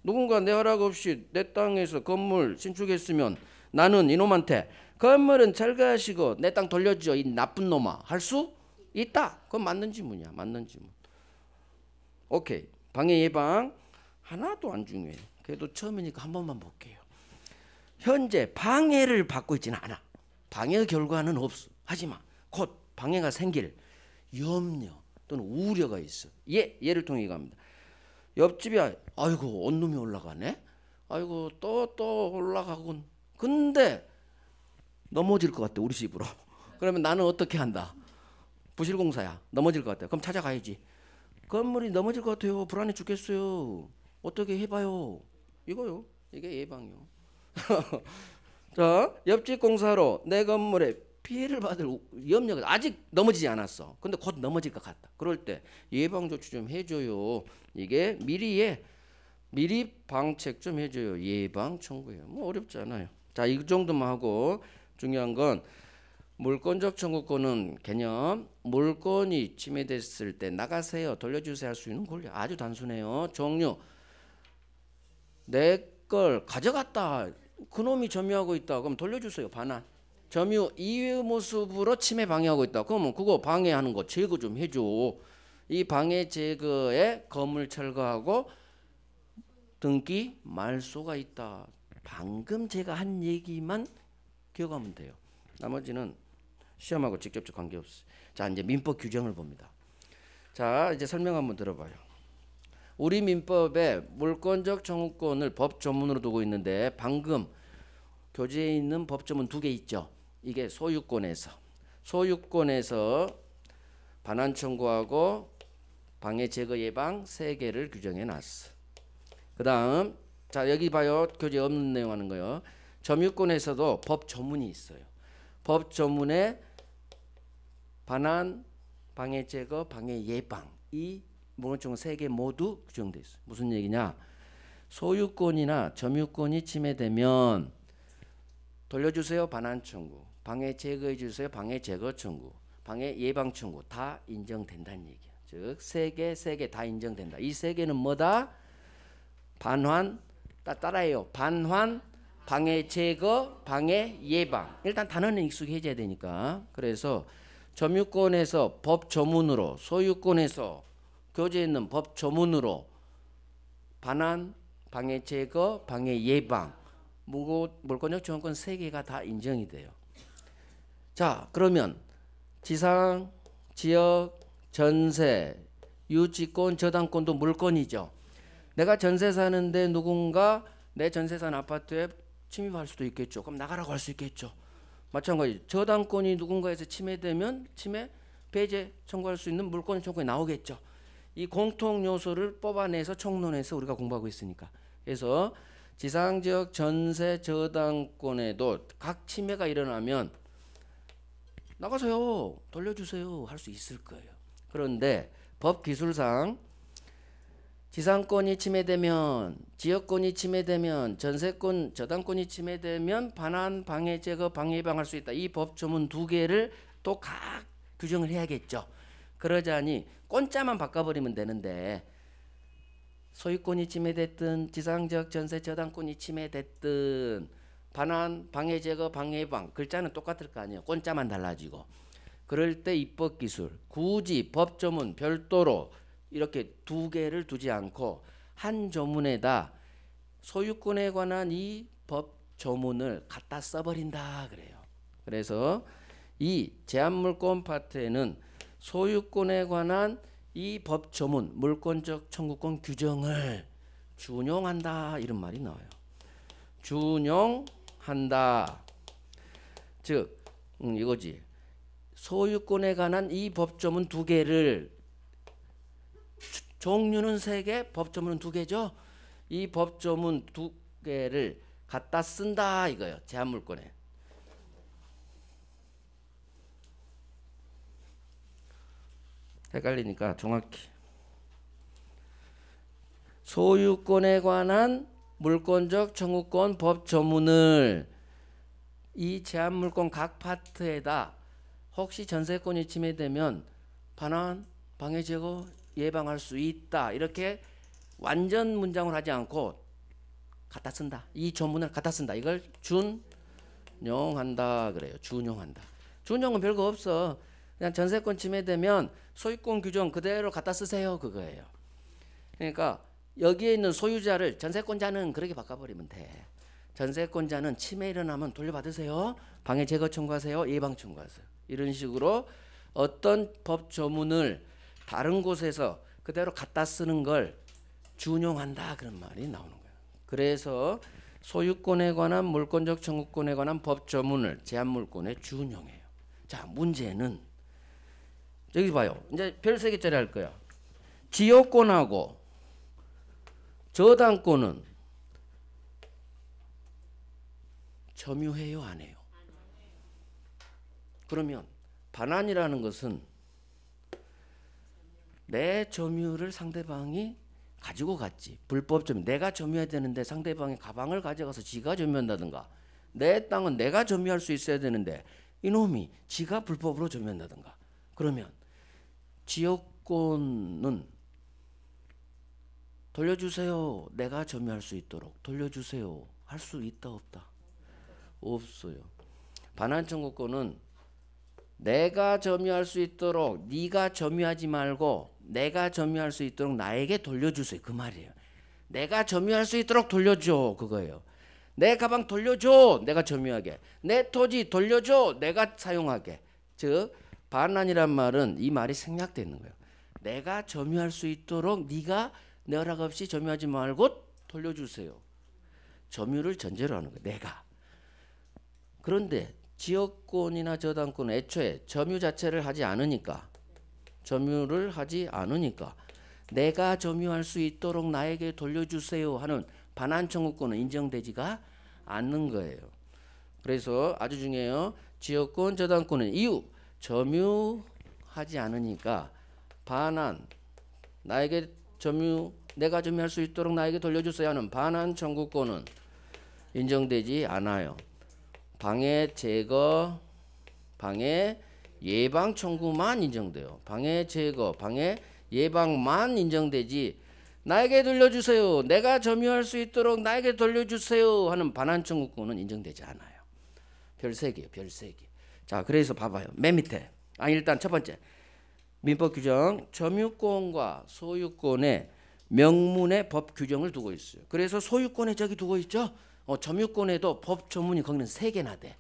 Speaker 1: 누군가 내 허락 없이 내 땅에서 건물 신축했으면 나는 이놈한테 건물은 철거하시고 내 땅 돌려줘 이 나쁜 놈아 할 수 있다. 그건 맞는 지문이야. 맞는 지문. 오케이. 방해 예방 하나도 안 중요해요. 그래도 처음이니까 한 번만 볼게요. 현재 방해를 받고 있지는 않아. 방해의 결과는 없어. 하지만 곧 방해가 생길 염려 또는 우려가 있어. 예를 통해 갑니다. 옆집이 아이고 원룸이 올라가네. 아이고 또 올라가군. 근데 넘어질 것 같아 우리 집으로. 그러면 나는 어떻게 한다? 부실공사야. 넘어질 것 같아. 그럼 찾아가야지. 건물이 넘어질 것 같아요. 불안해 죽겠어요. 어떻게 해봐요. 이거요. 이게 예방이요. 자, 옆집 공사로 내 건물에 피해를 받을 염려가 아직 넘어지지 않았어. 근데 곧 넘어질 것 같다. 그럴 때 예방 조치 좀 해줘요. 이게 미리 방책 좀 해줘요. 예방 청구예요. 뭐 어렵지 않아요. 자, 이 정도만 하고 중요한 건 물권적 청구권은 개념 물권이 침해됐을 때 나가세요. 돌려주세요 할 수 있는 권리. 아주 단순해요. 종류 내 걸 가져갔다. 그놈이 점유하고 있다. 그럼 돌려주세요. 반환. 점유 이외의 모습으로 침해 방해하고 있다. 그러면 그거 방해하는 거 제거 좀 해줘. 이 방해 제거에 건물 철거하고 등기 말소가 있다. 방금 제가 한 얘기만 기억하면 돼요. 나머지는 시험하고 직접적 관계없어요. 자, 이제 민법 규정을 봅니다. 자, 이제 설명 한번 들어봐요. 우리 민법에 물권적 청구권을 법 조문으로 두고 있는데 방금 교재에 있는 법 조문 2개 있죠. 이게 소유권에서 반환 청구하고 방해 제거 예방 3개를 규정해 놨어. 그 다음 자 여기 봐요. 교재에 없는 내용 하는 거요. 점유권에서도 법 조문이 있어요. 법 조문에 반환, 방해 제거, 방해 예방 이 물권청 3개 모두 규정돼 있어요. 무슨 얘기냐? 소유권이나 점유권이 침해되면 돌려주세요. 반환 청구. 방해 제거해 주세요. 방해 제거 청구. 방해 예방 청구 다 인정된다는 얘기야. 즉 3개 다 인정된다. 이 3개는 뭐다? 반환 따라해요. 반환, 방해 제거, 방해 예방. 일단 단어는 익숙해져야 되니까. 그래서 점유권에서 법 조문으로 소유권에서 교재에 있는 법 조문으로 반환, 방해 제거, 방해 예방 물권적 청구권 3개가 다 인정이 돼요. 자, 그러면 지상, 지역, 전세, 유지권, 저당권도 물권이죠. 내가 전세 사는데 누군가 내 전세 산 아파트에 침입할 수도 있겠죠. 그럼 나가라고 할 수 있겠죠. 마찬가지 저당권이 누군가에서 침해되면 침해 배제 청구할 수 있는 물권 청구에 나오겠죠. 이 공통 요소를 뽑아내서 총론해서 우리가 공부하고 있으니까. 그래서 지상지역 전세 저당권에도 각 침해가 일어나면 나가세요, 돌려주세요 할 수 있을 거예요. 그런데 법 기술상 지상권이 침해되면, 지역권이 침해되면, 전세권, 저당권이 침해되면 반환, 방해, 제거, 방해, 예방할 수 있다. 이 법조문 두 개를 또 각 규정을 해야겠죠. 그러자니 꼰자만 바꿔버리면 되는데 소유권이 침해됐든 지상지역 전세 저당권이 침해됐든 반환, 방해, 제거, 방해, 예방 글자는 똑같을 거 아니에요. 꼰자만 달라지고. 그럴 때 입법기술 굳이 법조문 별도로 이렇게 두 개를 두지 않고 한 조문에다 소유권에 관한 이 법조문을 갖다 써버린다 그래요. 그래서 이 제한물권 파트에는 소유권에 관한 이 법조문 물권적 청구권 규정을 준용한다 이런 말이 나와요. 준용한다. 즉 이거지. 소유권에 관한 이 법조문 두 개를 종류는 3개, 법조문은 2개죠. 이 법조문 2개를 갖다 쓴다 이거예요. 제한물권에. 헷갈리니까 정확히 소유권에 관한 물권적 청구권 법조문을 이 제한물권 각 파트에다 혹시 전세권이 침해되면 반환, 방해, 제거, 예방할 수 있다 이렇게 완전 문장을 하지 않고 갖다 쓴다. 이 조문을 갖다 쓴다. 이걸 준용한다 그래요. 준용한다. 준용은 별거 없어. 그냥 전세권 침해되면 소유권 규정 그대로 갖다 쓰세요 그거예요. 그러니까 여기에 있는 소유자를 전세권자는 그렇게 바꿔버리면 돼. 전세권자는 침해 일어나면 돌려받으세요. 방해 제거 청구하세요. 예방 청구하세요. 이런 식으로 어떤 법조문을 다른 곳에서 그대로 갖다 쓰는 걸 준용한다 그런 말이 나오는 거예요. 그래서 소유권에 관한 물권적 청구권에 관한 법조문을 제한물권에 준용해요. 자, 문제는 여기 봐요. 이제 별 3개짜리 할 거야. 지역권하고 저당권은 점유해요 안 해요? 그러면 반환이라는 것은 내 점유를 상대방이 가지고 갔지. 불법 점유. 내가 점유해야 되는데 상대방이 가방을 가져가서 지가 점유한다든가 내 땅은 내가 점유할 수 있어야 되는데 이놈이 지가 불법으로 점유한다든가 그러면 지역권은 돌려주세요. 내가 점유할 수 있도록 돌려주세요. 할 수 있다 없다? 없어요. 반환 청구권은 내가 점유할 수 있도록 네가 점유하지 말고 내가 점유할 수 있도록 나에게 돌려주세요. 그 말이에요. 내가 점유할 수 있도록 돌려줘. 그거예요. 내 가방 돌려줘. 내가 점유하게. 내 토지 돌려줘. 내가 사용하게. 즉 반환이란 말은 이 말이 생략되는 거예요. 내가 점유할 수 있도록 네가 내 허락 없이 점유하지 말고 돌려주세요. 점유를 전제로 하는 거예요. 내가. 그런데 지역권이나 저당권은 애초에 점유 자체를 하지 않으니까 점유를 하지 않으니까 내가 점유할 수 있도록 나에게 돌려주세요 하는 반환 청구권은 인정되지가 않는 거예요. 그래서 아주 중요해요. 지역권 저당권은 이유 점유하지 않으니까 반환 나에게 점유 내가 점유할 수 있도록 나에게 돌려주세요 하는 반환 청구권은 인정되지 않아요. 방해 제거 방해 예방 청구만 인정돼요. 방해 제거 방해 예방만 인정되지 나에게 돌려주세요. 내가 점유할 수 있도록 나에게 돌려주세요 하는 반환 청구권은 인정되지 않아요. 별 3개요. 별 3개. 자, 그래서 봐봐요. 맨 밑에. 일단 첫 번째. 민법 규정 점유권과 소유권의 명문의 법 규정을 두고 있어요. 그래서 소유권에 저기 두고 있죠. 점유권에도 법 조문이 거기는 3개나 돼.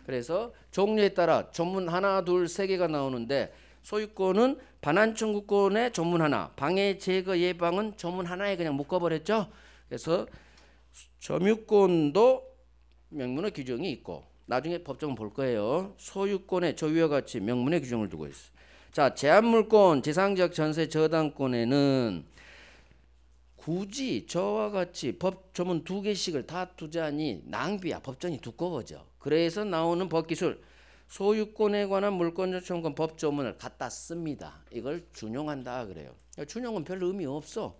Speaker 1: 그래서 종류에 따라 조문 하나, 둘, 3개가 나오는데 소유권은 반환 청구권의 조문 하나, 방해 제거 예방은 조문 하나에 그냥 묶어버렸죠. 그래서 점유권도 명문의 규정이 있고 나중에 법정은 볼 거예요. 소유권의 저위와 같이 명문의 규정을 두고 있어. 자, 제한물권, 지상적 전세 저당권에는 굳이 저와 같이 법 조문 2개씩을 다 두자니 낭비야. 법정이 두꺼워져. 그래서 나오는 법기술 소유권에 관한 물권적 청구권 법 조문을 갖다 씁니다. 이걸 준용한다 그래요. 준용은 별 의미 없어.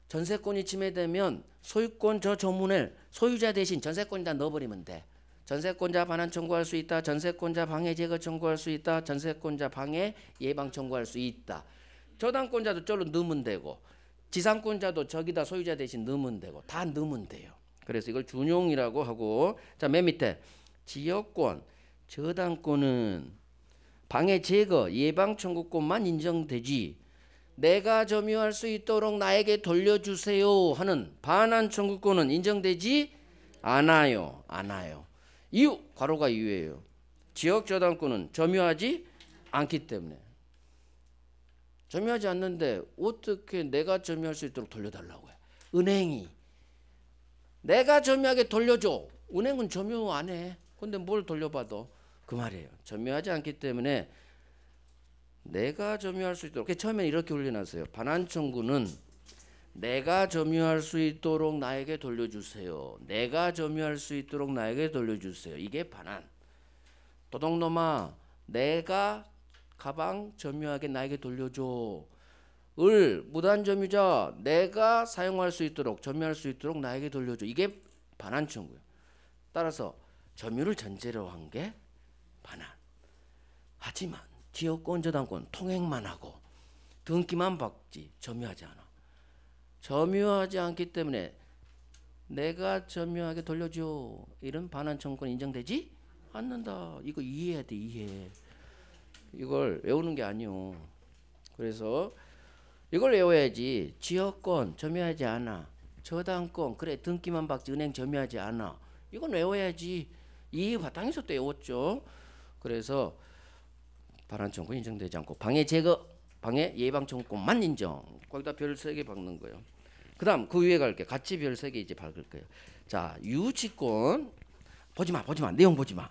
Speaker 1: 전세권이 침해되면 소유권 저 조문을 소유자 대신 전세권에다 넣어버리면 돼. 전세권자 반환 청구할 수 있다. 전세권자 방해 제거 청구할 수 있다. 전세권자 방해 예방 청구할 수 있다. 저당권자도 저로 넣으면 되고 지상권자도 저기다 소유자 대신 넣으면 되고 다 넣으면 돼요. 그래서 이걸 준용이라고 하고 자, 맨 밑에 지역권, 저당권은 방해 제거 예방 청구권만 인정되지 내가 점유할 수 있도록 나에게 돌려주세요 하는 반환 청구권은 인정되지 않아요. 이유, 괄호가 이유예요. 지역 저당권은 점유하지 않기 때문에. 점유하지 않는데 어떻게 내가 점유할 수 있도록 돌려달라고 해. 은행이 내가 점유하게 돌려줘. 은행은 점유 안 해. 근데 뭘 돌려봐도 그 말이에요. 점유하지 않기 때문에 내가 점유할 수 있도록. 처음에 이렇게 올려놨어요. 반환 청구는 내가 점유할 수 있도록 나에게 돌려주세요. 내가 점유할 수 있도록 나에게 돌려주세요. 이게 반환. 도둑놈아, 내가 가방 점유하게 나에게 돌려줘. 을 무단 점유자, 내가 사용할 수 있도록 점유할 수 있도록 나에게 돌려줘. 이게 반환 청구예요. 따라서 점유를 전제로 한 게 반환. 하지만 지역권 저당권 통행만 하고 등기만 받지 점유하지 않아. 점유하지 않기 때문에 내가 점유하게 돌려줘. 이런 반환 청구권 인정되지 않는다. 이거 이해해야 돼. 이해. 이걸 외우는 게 아니오. 그래서 이걸 외워야지. 지역권 점유하지 않아. 저당권 그래 등기만 받지 은행 점유하지 않아. 이건 외워야지. 이 바탕에서 또 외웠죠. 그래서 반환 청구권 인정되지 않고 방해 제거 방해 예방 청구권만 인정. 거기다 별 3개 박는 거예요. 그 다음 그 위에 갈게. 같이 별 3개 이제 박을 거예요. 자, 유치권 보지마 내용 보지마.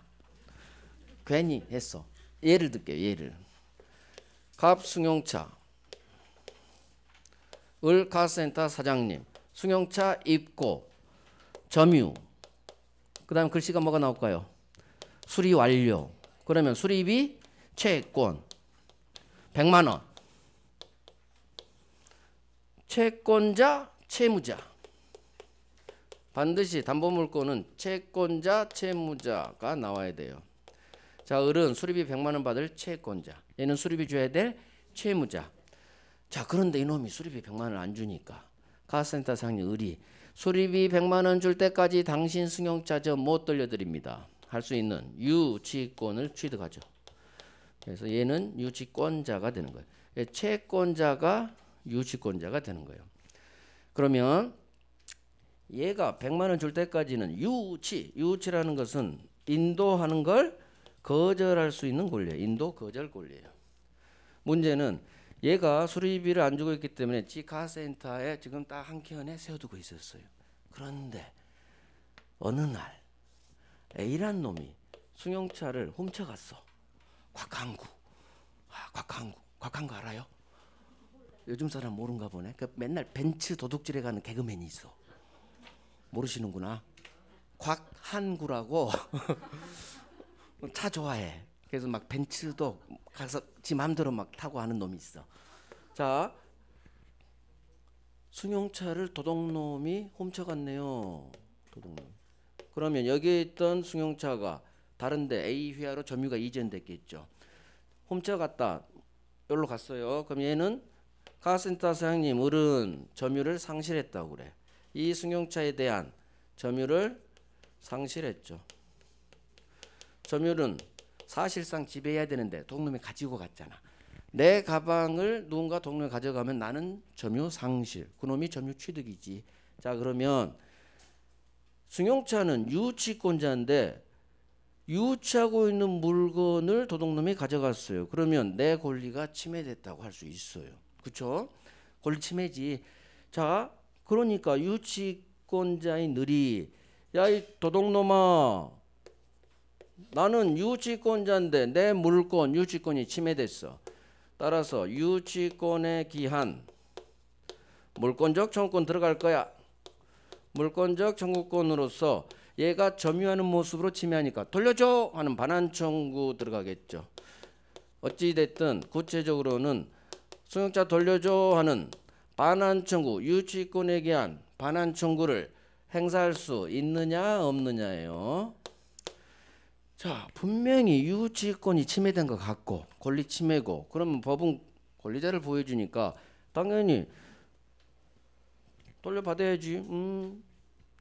Speaker 1: 괜히 했어. 예를 들게요. 예를 갑승용차 을 카센터 사장님 승용차 입고 점유 그 다음 글씨가 뭐가 나올까요? 수리 완료. 그러면 수리비 채권 100만원 채권자 채무자 반드시 담보물권은 채권자 채무자가 나와야 돼요. 자, 을은 수리비 100만원 받을 채권자 얘는 수리비 줘야 될 채무자. 자, 그런데 이놈이 수리비 100만원 안 주니까 카센터 사장님 을이 수리비 100만원 줄 때까지 당신 승용차 저 못 돌려드립니다 할 수 있는 유치권을 취득하죠. 그래서 얘는 유치권자가 되는 거예요. 채권자가 유치권자가 되는 거예요. 그러면 얘가 100만원 줄 때까지는 유치라는 것은 인도하는 걸 거절할 수 있는 권리예요. 인도 거절 권리예요. 문제는 얘가 수리비를 안 주고 있기 때문에 지 카센터에 지금 딱 한 켠에 세워두고 있었어요. 그런데 어느 날 A란 놈이 승용차를 훔쳐갔어. 곽항구. 곽항구 알아요? 요즘 사람 모른가 보네. 그 맨날 벤츠 도둑질해 가는 개그맨이 있어. 모르시는구나. 곽한구라고 차 좋아해. 그래서 막 벤츠도 가서 지 마음대로 막 타고 하는 놈이 있어. 자, 승용차를 도둑놈이 훔쳐갔네요. 도둑놈. 그러면 여기에 있던 승용차가 다른데 A 휘하로 점유가 이전됐겠죠. 훔쳐갔다. 여기로 갔어요. 그럼 얘는 카센터 사장님 을은 점유를 상실했다고 그래. 이 승용차에 대한 점유를 상실했죠. 점유는 사실상 지배해야 되는데 도둑놈이 가지고 갔잖아. 내 가방을 누군가 도둑놈이 가져가면 나는 점유 상실. 그놈이 점유 취득이지. 자, 그러면 승용차는 유치권자인데 유치하고 있는 물건을 도둑놈이 가져갔어요. 그러면 내 권리가 침해됐다고 할 수 있어요. 그렇죠? 권리 침해지. 자, 그러니까 유치권자인 을이 야, 이 도둑놈아 나는 유치권자인데 내 물권, 유치권이 침해됐어. 따라서 유치권의 기한, 물권적 청구권 들어갈 거야. 물권적 청구권으로서 얘가 점유하는 모습으로 침해하니까 돌려줘 하는 반환 청구 들어가겠죠. 어찌됐든 구체적으로는 승용차 돌려줘 하는 반환 청구, 유치권에 기한 반환 청구를 행사할 수 있느냐 없느냐예요. 자, 분명히 유치권이 침해된 것 같고 권리 침해고, 그러면 법은 권리자를 보여주니까 당연히 돌려받아야지.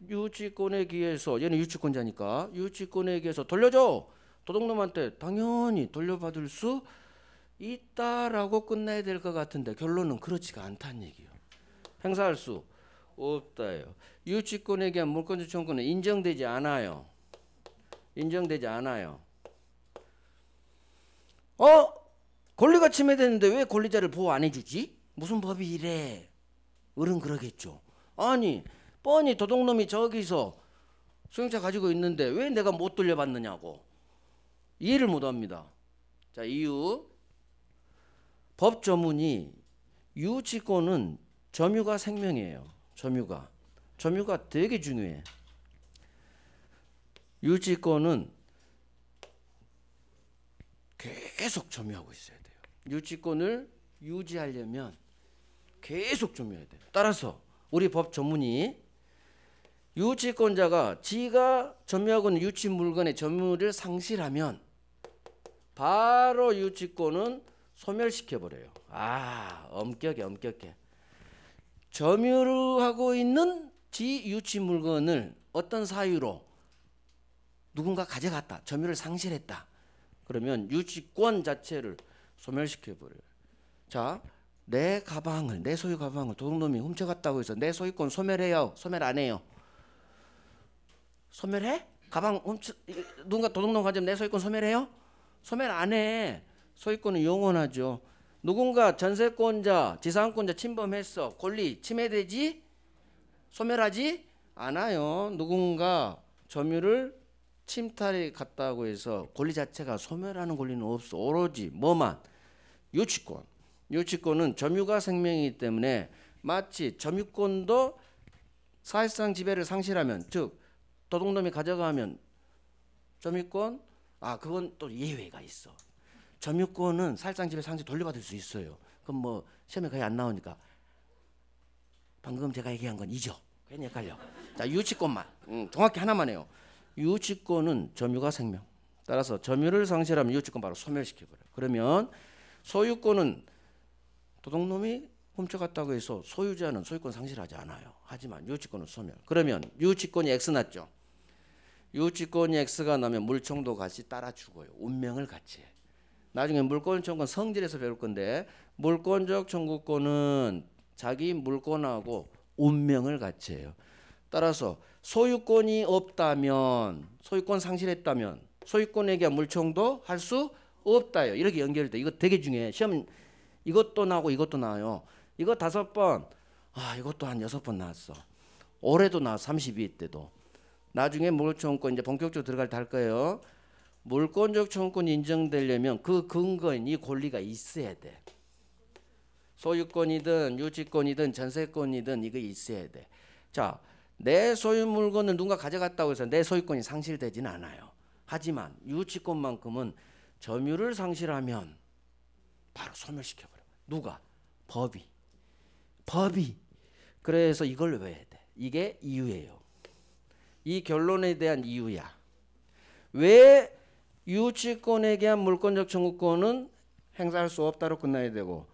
Speaker 1: 유치권에 기해서, 얘는 유치권자니까 유치권에 기해서 돌려줘. 도둑놈한테 당연히 돌려받을 수 있다라고 끝나야 될 것 같은데 결론은 그렇지가 않다는 얘기예요. 행사할 수 없다예요. 유치권에 기한 물권적 청구는 인정되지 않아요. 인정되지 않아요. 권리가 침해되는데 왜 권리자를 보호 안 해주지? 무슨 법이 이래? 어른 그러겠죠. 아니 뻔히 도둑놈이 저기서 승용차 가지고 있는데 왜 내가 못 돌려받느냐고 이해를 못합니다. 자, 이유. 법 조문이 유치권은 점유가 생명이에요. 점유가 되게 중요해. 유치권은 계속 점유하고 있어야 돼요. 유치권을 유지하려면 계속 점유해야 돼요. 따라서 우리 법 조문이 유치권자가 지가 점유하고 있는 유치 물건의 점유를 상실하면 바로 유치권은 소멸시켜버려요. 엄격해. 점유하고 있는 지 유치 물건을 어떤 사유로 누군가 가져갔다, 점유를 상실했다, 그러면 유치권 자체를 소멸시켜버려요. 자, 내 가방을, 내 소유 가방을 도둑놈이 훔쳐갔다고 해서 내 소유권 소멸해요? 소멸 안 해요? 소멸해? 가방 누군가 도둑놈 가지면 내 소유권 소멸해요? 소멸 안 해. 소유권은 영원하죠. 누군가 전세권자, 지상권자 침범했어. 권리 침해되지? 소멸하지 않아요. 누군가 점유를 침탈해 갔다고 해서 권리 자체가 소멸하는 권리는 없어. 오로지 뭐만? 유치권. 유치권은 점유가 생명이기 때문에 마치 점유권도 사실상 지배를 상실하면, 즉 도둑놈이 가져가면 점유권, 그건 또 예외가 있어. 점유권은 사실상 지배 상실 돌려받을 수 있어요. 그럼 뭐 시험에 거의 안 나오니까 방금 제가 얘기한 건 이죠. 괜히 헷갈려. 자, 유치권만 정확히 하나만 해요. 유치권은 점유가 생명. 따라서 점유를 상실하면 유치권 바로 소멸시켜버려요. 그러면 소유권은 도둑놈이 훔쳐갔다고 해서 소유자는 소유권 상실하지 않아요. 하지만 유치권은 소멸. 그러면 유치권이 X 났죠. 유치권이 X가 나면 물청도 같이 따라 죽어요. 운명을 같이 해. 나중에 물권 청구권 성질에서 배울 건데, 물권적 청구권은 자기 물권하고 운명을 같이 해요. 따라서 소유권이 없다면, 소유권 상실했다면 소유권에 대한 물청도 할 수 없다요. 이렇게 연결돼. 이거 되게 중요해. 시험 이것도 나오고 이것도 나와요. 이거 5번, 이것도 한 6번 나왔어. 올해도 나왔어. 32 때도. 나중에 물청권 이제 본격적으로 들어갈 때 할 거예요. 물권적 청구권이 인정되려면 그 근거인 이 권리가 있어야 돼. 소유권이든 유치권이든 전세권이든 이거 있어야 돼. 자, 내 소유 물건을 누가 가져갔다고 해서 내 소유권이 상실되지는 않아요. 하지만 유치권만큼은 점유를 상실하면 바로 소멸시켜버려. 누가? 법이. 그래서 이걸 외워야 돼. 이게 이유예요. 이 결론에 대한 이유야. 왜 유치권에 대한 물권적 청구권은 행사할 수 없다로 끝나야 되고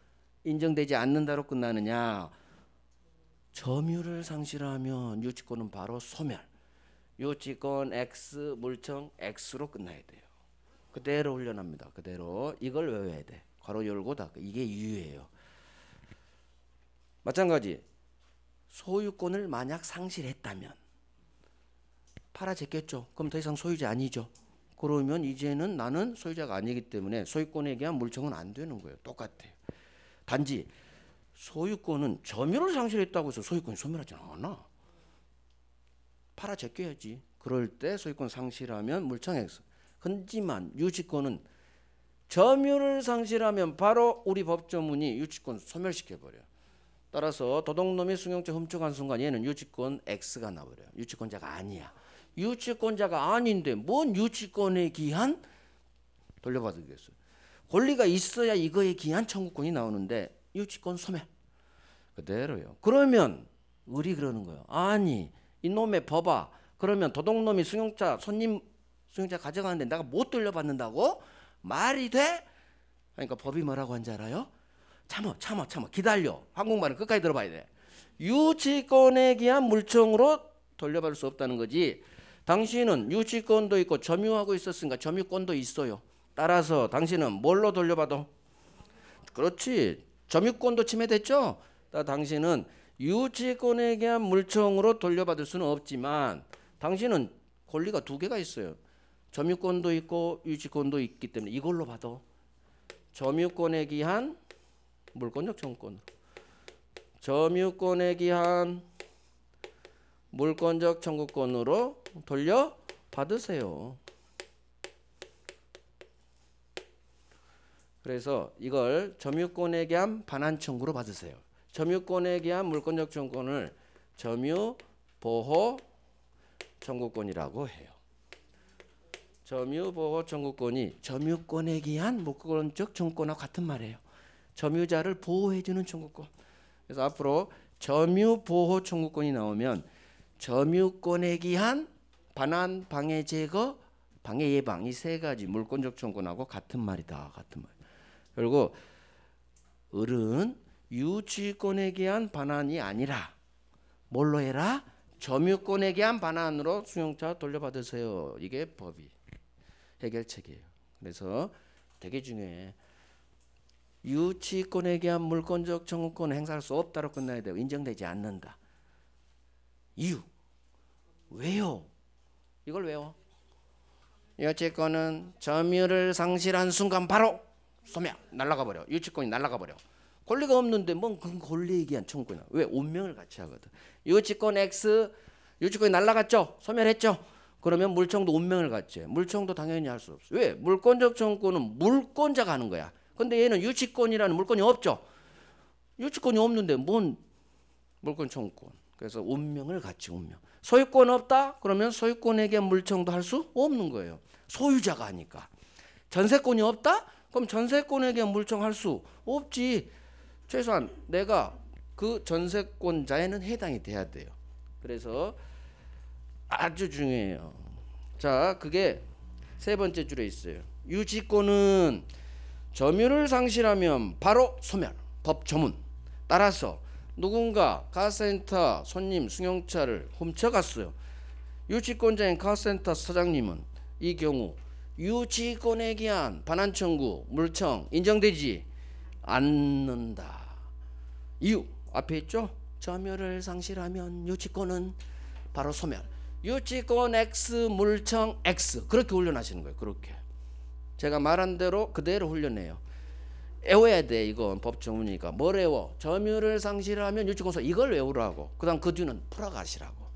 Speaker 1: 인정되지 않는다로 끝나느냐? 점유를 상실하면 유치권은 바로 소멸. 유치권 X, 물청 X로 끝나야 돼요. 그대로 훈련합니다. 그대로. 이걸 외워야 돼. 괄호 열고 닫고. 이게 이유예요. 마찬가지. 소유권을 만약 상실했다면 팔아 제꼈죠. 그럼 더 이상 소유자 아니죠. 그러면 이제는 나는 소유자가 아니기 때문에 소유권에 대한 물청은 안 되는 거예요. 똑같아요. 단지 소유권은 점유를 상실했다고 해서 소유권이 소멸하지 않아. 팔아 제껴야지. 그럴 때 소유권 상실하면 물청 X. 하지만 유치권은 점유를 상실하면 바로 우리 법조문이 유치권 소멸시켜버려요. 따라서 도둑놈이 승용차 훔쳐간 순간 얘는 유치권 X가 나버려요. 유치권자가 아니야. 유치권자가 아닌데 뭔 유치권에 기한 돌려받으겠어요. 권리가 있어야 이거에 기한 청구권이 나오는데 유치권 소멸 그대로요. 그러면 우리 그러는 거예요. 아니 이놈의 법아, 그러면 도둑놈이 승용차 가져가는데 내가 못 돌려받는다고? 말이 돼? 그러니까 법이 뭐라고 한지 알아요? 참어 기다려. 한국말은 끝까지 들어봐야 돼. 유치권에 기한 물청으로 돌려받을 수 없다는 거지. 당신은 유치권도 있고 점유하고 있었으니까 점유권도 있어요. 따라서 당신은 뭘로 돌려받아? 그렇지. 점유권도 침해됐죠? 당신은 유치권에 기한 물청으로 돌려받을 수는 없지만 당신은 권리가 두 개가 있어요. 점유권도 있고 유치권도 있기 때문에 이걸로 받아. 점유권에 기한 물권적 청구권. 점유권에 기한 물권적 청구권으로 돌려받으세요. 그래서 이걸 점유권에 기한 반환 청구로 받으세요. 점유권에 기한 물권적 청구권을 점유보호 청구권이라고 해요. 점유보호 청구권이 점유권에 기한 물권적 청구권과 같은 말이에요. 점유자를 보호해주는 청구권. 그래서 앞으로 점유보호 청구권이 나오면 점유권에 기한 반환, 방해 제거, 방해 예방 이 세 가지 물권적 청구권하고 같은 말이다. 같은 말. 그리고 을은 유치권에 기한 반환이 아니라 뭘로 해라? 점유권에 기한 반환으로 승용차 돌려받으세요. 이게 법이 해결책이에요. 그래서 되게 중요해. 유치권에 기한 물권적 청구권을 행사할 수 없다로 끝나야 돼요. 인정되지 않는다. 이유. 왜요? 이걸 외워. 유치권은 점유를 상실한 순간 바로 소멸, 날아가 버려. 유치권이 날아가 버려. 권리가 없는데 뭔 그 권리에 기한 청구권이야. 왜? 운명을 같이 하거든. 유치권 X, 유치권이 날아갔죠? 소멸했죠? 그러면 물청도 운명을 같이 해. 물청도 당연히 할 수 없어. 왜? 물권적 청구권은 물권자가 하는 거야. 근데 얘는 유치권이라는 물권이 없죠. 유치권이 없는데 뭔 물권 청구권. 그래서 운명을 같이 운명. 소유권 없다? 그러면 소유권에게 물청도 할 수 없는 거예요. 소유자가 하니까. 전세권이 없다? 그럼 전세권에게 물청할 수 없지. 최소한 내가 그 전세권자에는 해당이 돼야 돼요. 그래서 아주 중요해요. 자, 그게 세 번째 줄에 있어요. 유치권은 점유를 상실하면 바로 소멸, 법조문. 따라서 누군가 카센터 손님 승용차를 훔쳐갔어요. 유치권자인 카센터 사장님은 이 경우 유치권에 기한 반환 청구, 물청 인정되지 않는다. 이유 앞에 있죠? 점유를 상실하면 유치권은 바로 소멸. 유치권 X, 물청 X 그렇게 훈련하시는 거예요. 그렇게 제가 말한 대로 그대로 훈련해요. 외워야 돼. 이건 법조문이니까. 뭘 외워? 점유를 상실하면 유치권소 이걸 외우라고. 그 다음 그 뒤는 풀어가시라고.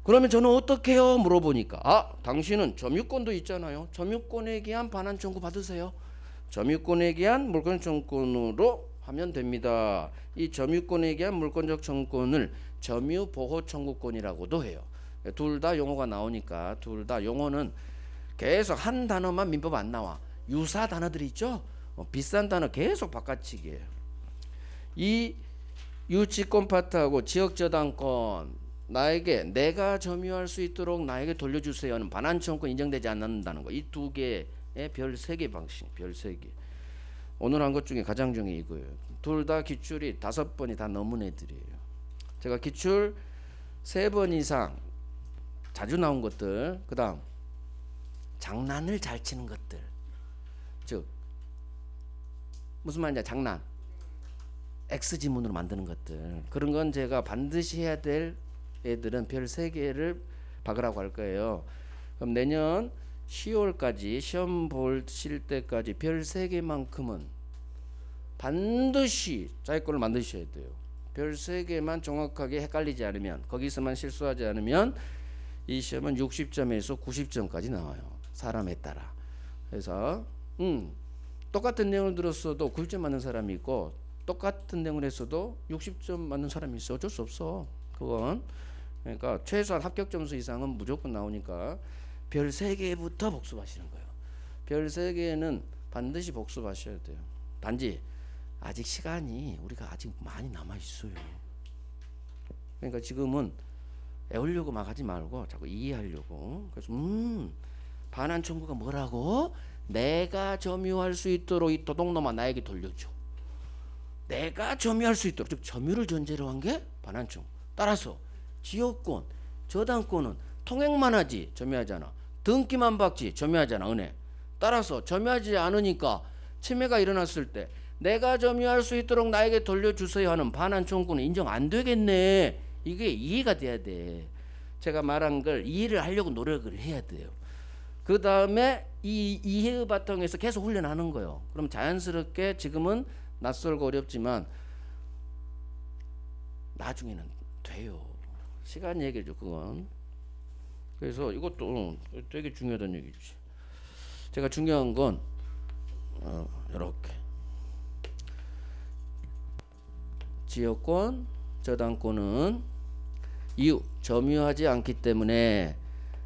Speaker 1: 그러면 저는 어떻게 해요? 물어보니까 아, 당신은 점유권도 있잖아요. 점유권에 기한 반환 청구 받으세요. 점유권에 기한 물권 청구권으로 하면 됩니다. 이 점유권에 기한 물권적 청구권을 점유보호 청구권이라고도 해요. 둘 다 용어가 나오니까 둘 다 용어는 계속 한 단어만 민법 안 나와. 유사 단어들이 있죠. 비싼 단어 계속 바꿔치기예요. 이 유치권 파트하고 지역저당권 나에게 내가 점유할 수 있도록 나에게 돌려주세요 하는 반환 청구권 인정되지 않는다는 거. 이 두 개의 별 3개 방식. 별 3개. 오늘 한 것 중에 가장 중요한 이거예요. 둘 다 기출이 5번이 다 넘은 애들이에요. 제가 기출 3번 이상 자주 나온 것들, 그 다음 장난을 잘 치는 것들, 즉 무슨 말인지 장난 X 지문으로 만드는 것들, 그런 건 제가 반드시 해야 될 애들은 별 3개를 박으라고 할 거예요. 그럼 내년 10월까지 시험 보실 때까지 별 3개만큼은 반드시 자기 거를 만드셔야 돼요. 별 3개만 정확하게 헷갈리지 않으면, 거기서만 실수하지 않으면 이 시험은 60점에서 90점까지 나와요. 사람에 따라. 그래서 똑같은 내용을 들었어도 90점 맞는 사람이 있고 똑같은 내용을 했어도 60점 맞는 사람이 있어. 어쩔 수 없어. 그건 그러니까 최소한 합격 점수 이상은 무조건 나오니까 별 3개부터 복습하시는 거예요. 별 3개는 반드시 복습하셔야 돼요. 단지 아직 시간이 우리가 아직 많이 남아 있어요. 그러니까 지금은 애우려고 막 하지 말고 자꾸 이해하려고. 그래서 반환 청구가 뭐라고? 내가 점유할 수 있도록 이 도둑놈아 나에게 돌려줘. 내가 점유할 수 있도록, 즉 점유를 전제로 한 게 반환 청구. 따라서 지역권, 저당권은 통행만 하지 점유하지 않아. 등기만 받지 점유하지 않아. 은혜. 따라서 점유하지 않으니까 침해가 일어났을 때 내가 점유할 수 있도록 나에게 돌려주세요 하는 반환 청구는 인정 안 되겠네. 이게 이해가 돼야 돼. 제가 말한 걸 이해를 하려고 노력을 해야 돼요. 그 다음에 이 이해의 바탕에서 계속 훈련하는 거예요. 그럼 자연스럽게 지금은 낯설고 어렵지만 나중에는 돼요. 시간 얘기죠, 그건. 그래서 이것도 되게 중요하다는 얘기지. 제가 중요한 건 이렇게 지역권, 저당권은 이유 점유하지 않기 때문에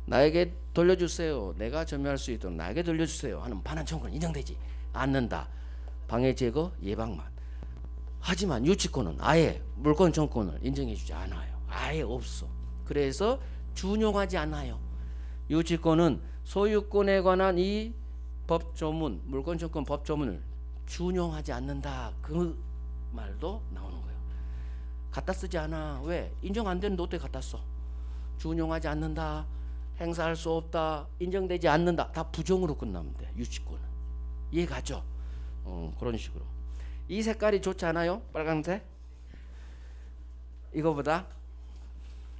Speaker 1: 나에게 돌려주세요. 내가 점유할 수 있도록 나에게 돌려주세요 하는 반환 청구는 인정되지 않는다. 방해 제거 예방만. 하지만 유치권은 아예 물권 정권을 인정해주지 않아요. 아예 없어. 그래서 준용하지 않아요. 유치권은 소유권에 관한 이 법조문, 물권정권 법조문을 준용하지 않는다. 그 말도 나오는 거예요. 갖다 쓰지 않아. 왜? 인정 안 되는데 어떻게 갖다 써? 준용하지 않는다. 행사할 수 없다. 인정되지 않는다. 다 부정으로 끝나면 돼. 유치권은. 이해가죠? 그런 식으로. 이 색깔이 좋지 않아요? 빨간색? 이거보다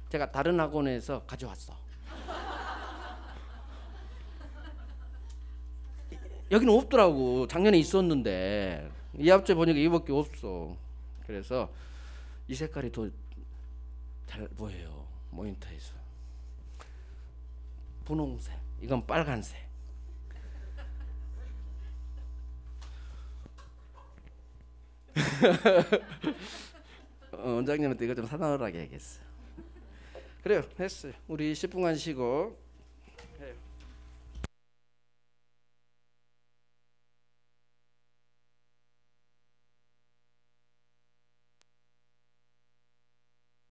Speaker 1: 제가 다른 학원에서 가져왔어. 여기는 없더라고. 작년에 있었는데 이 앞에 보니까 이거밖에 없어. 그래서 이 색깔이 더 잘 보여요. 모니터에서. 분홍색. 이건 빨간색. 원장님한테 이거 좀 사나우라게 해야겠어. 그래요. 했어요. 우리 10분간 쉬고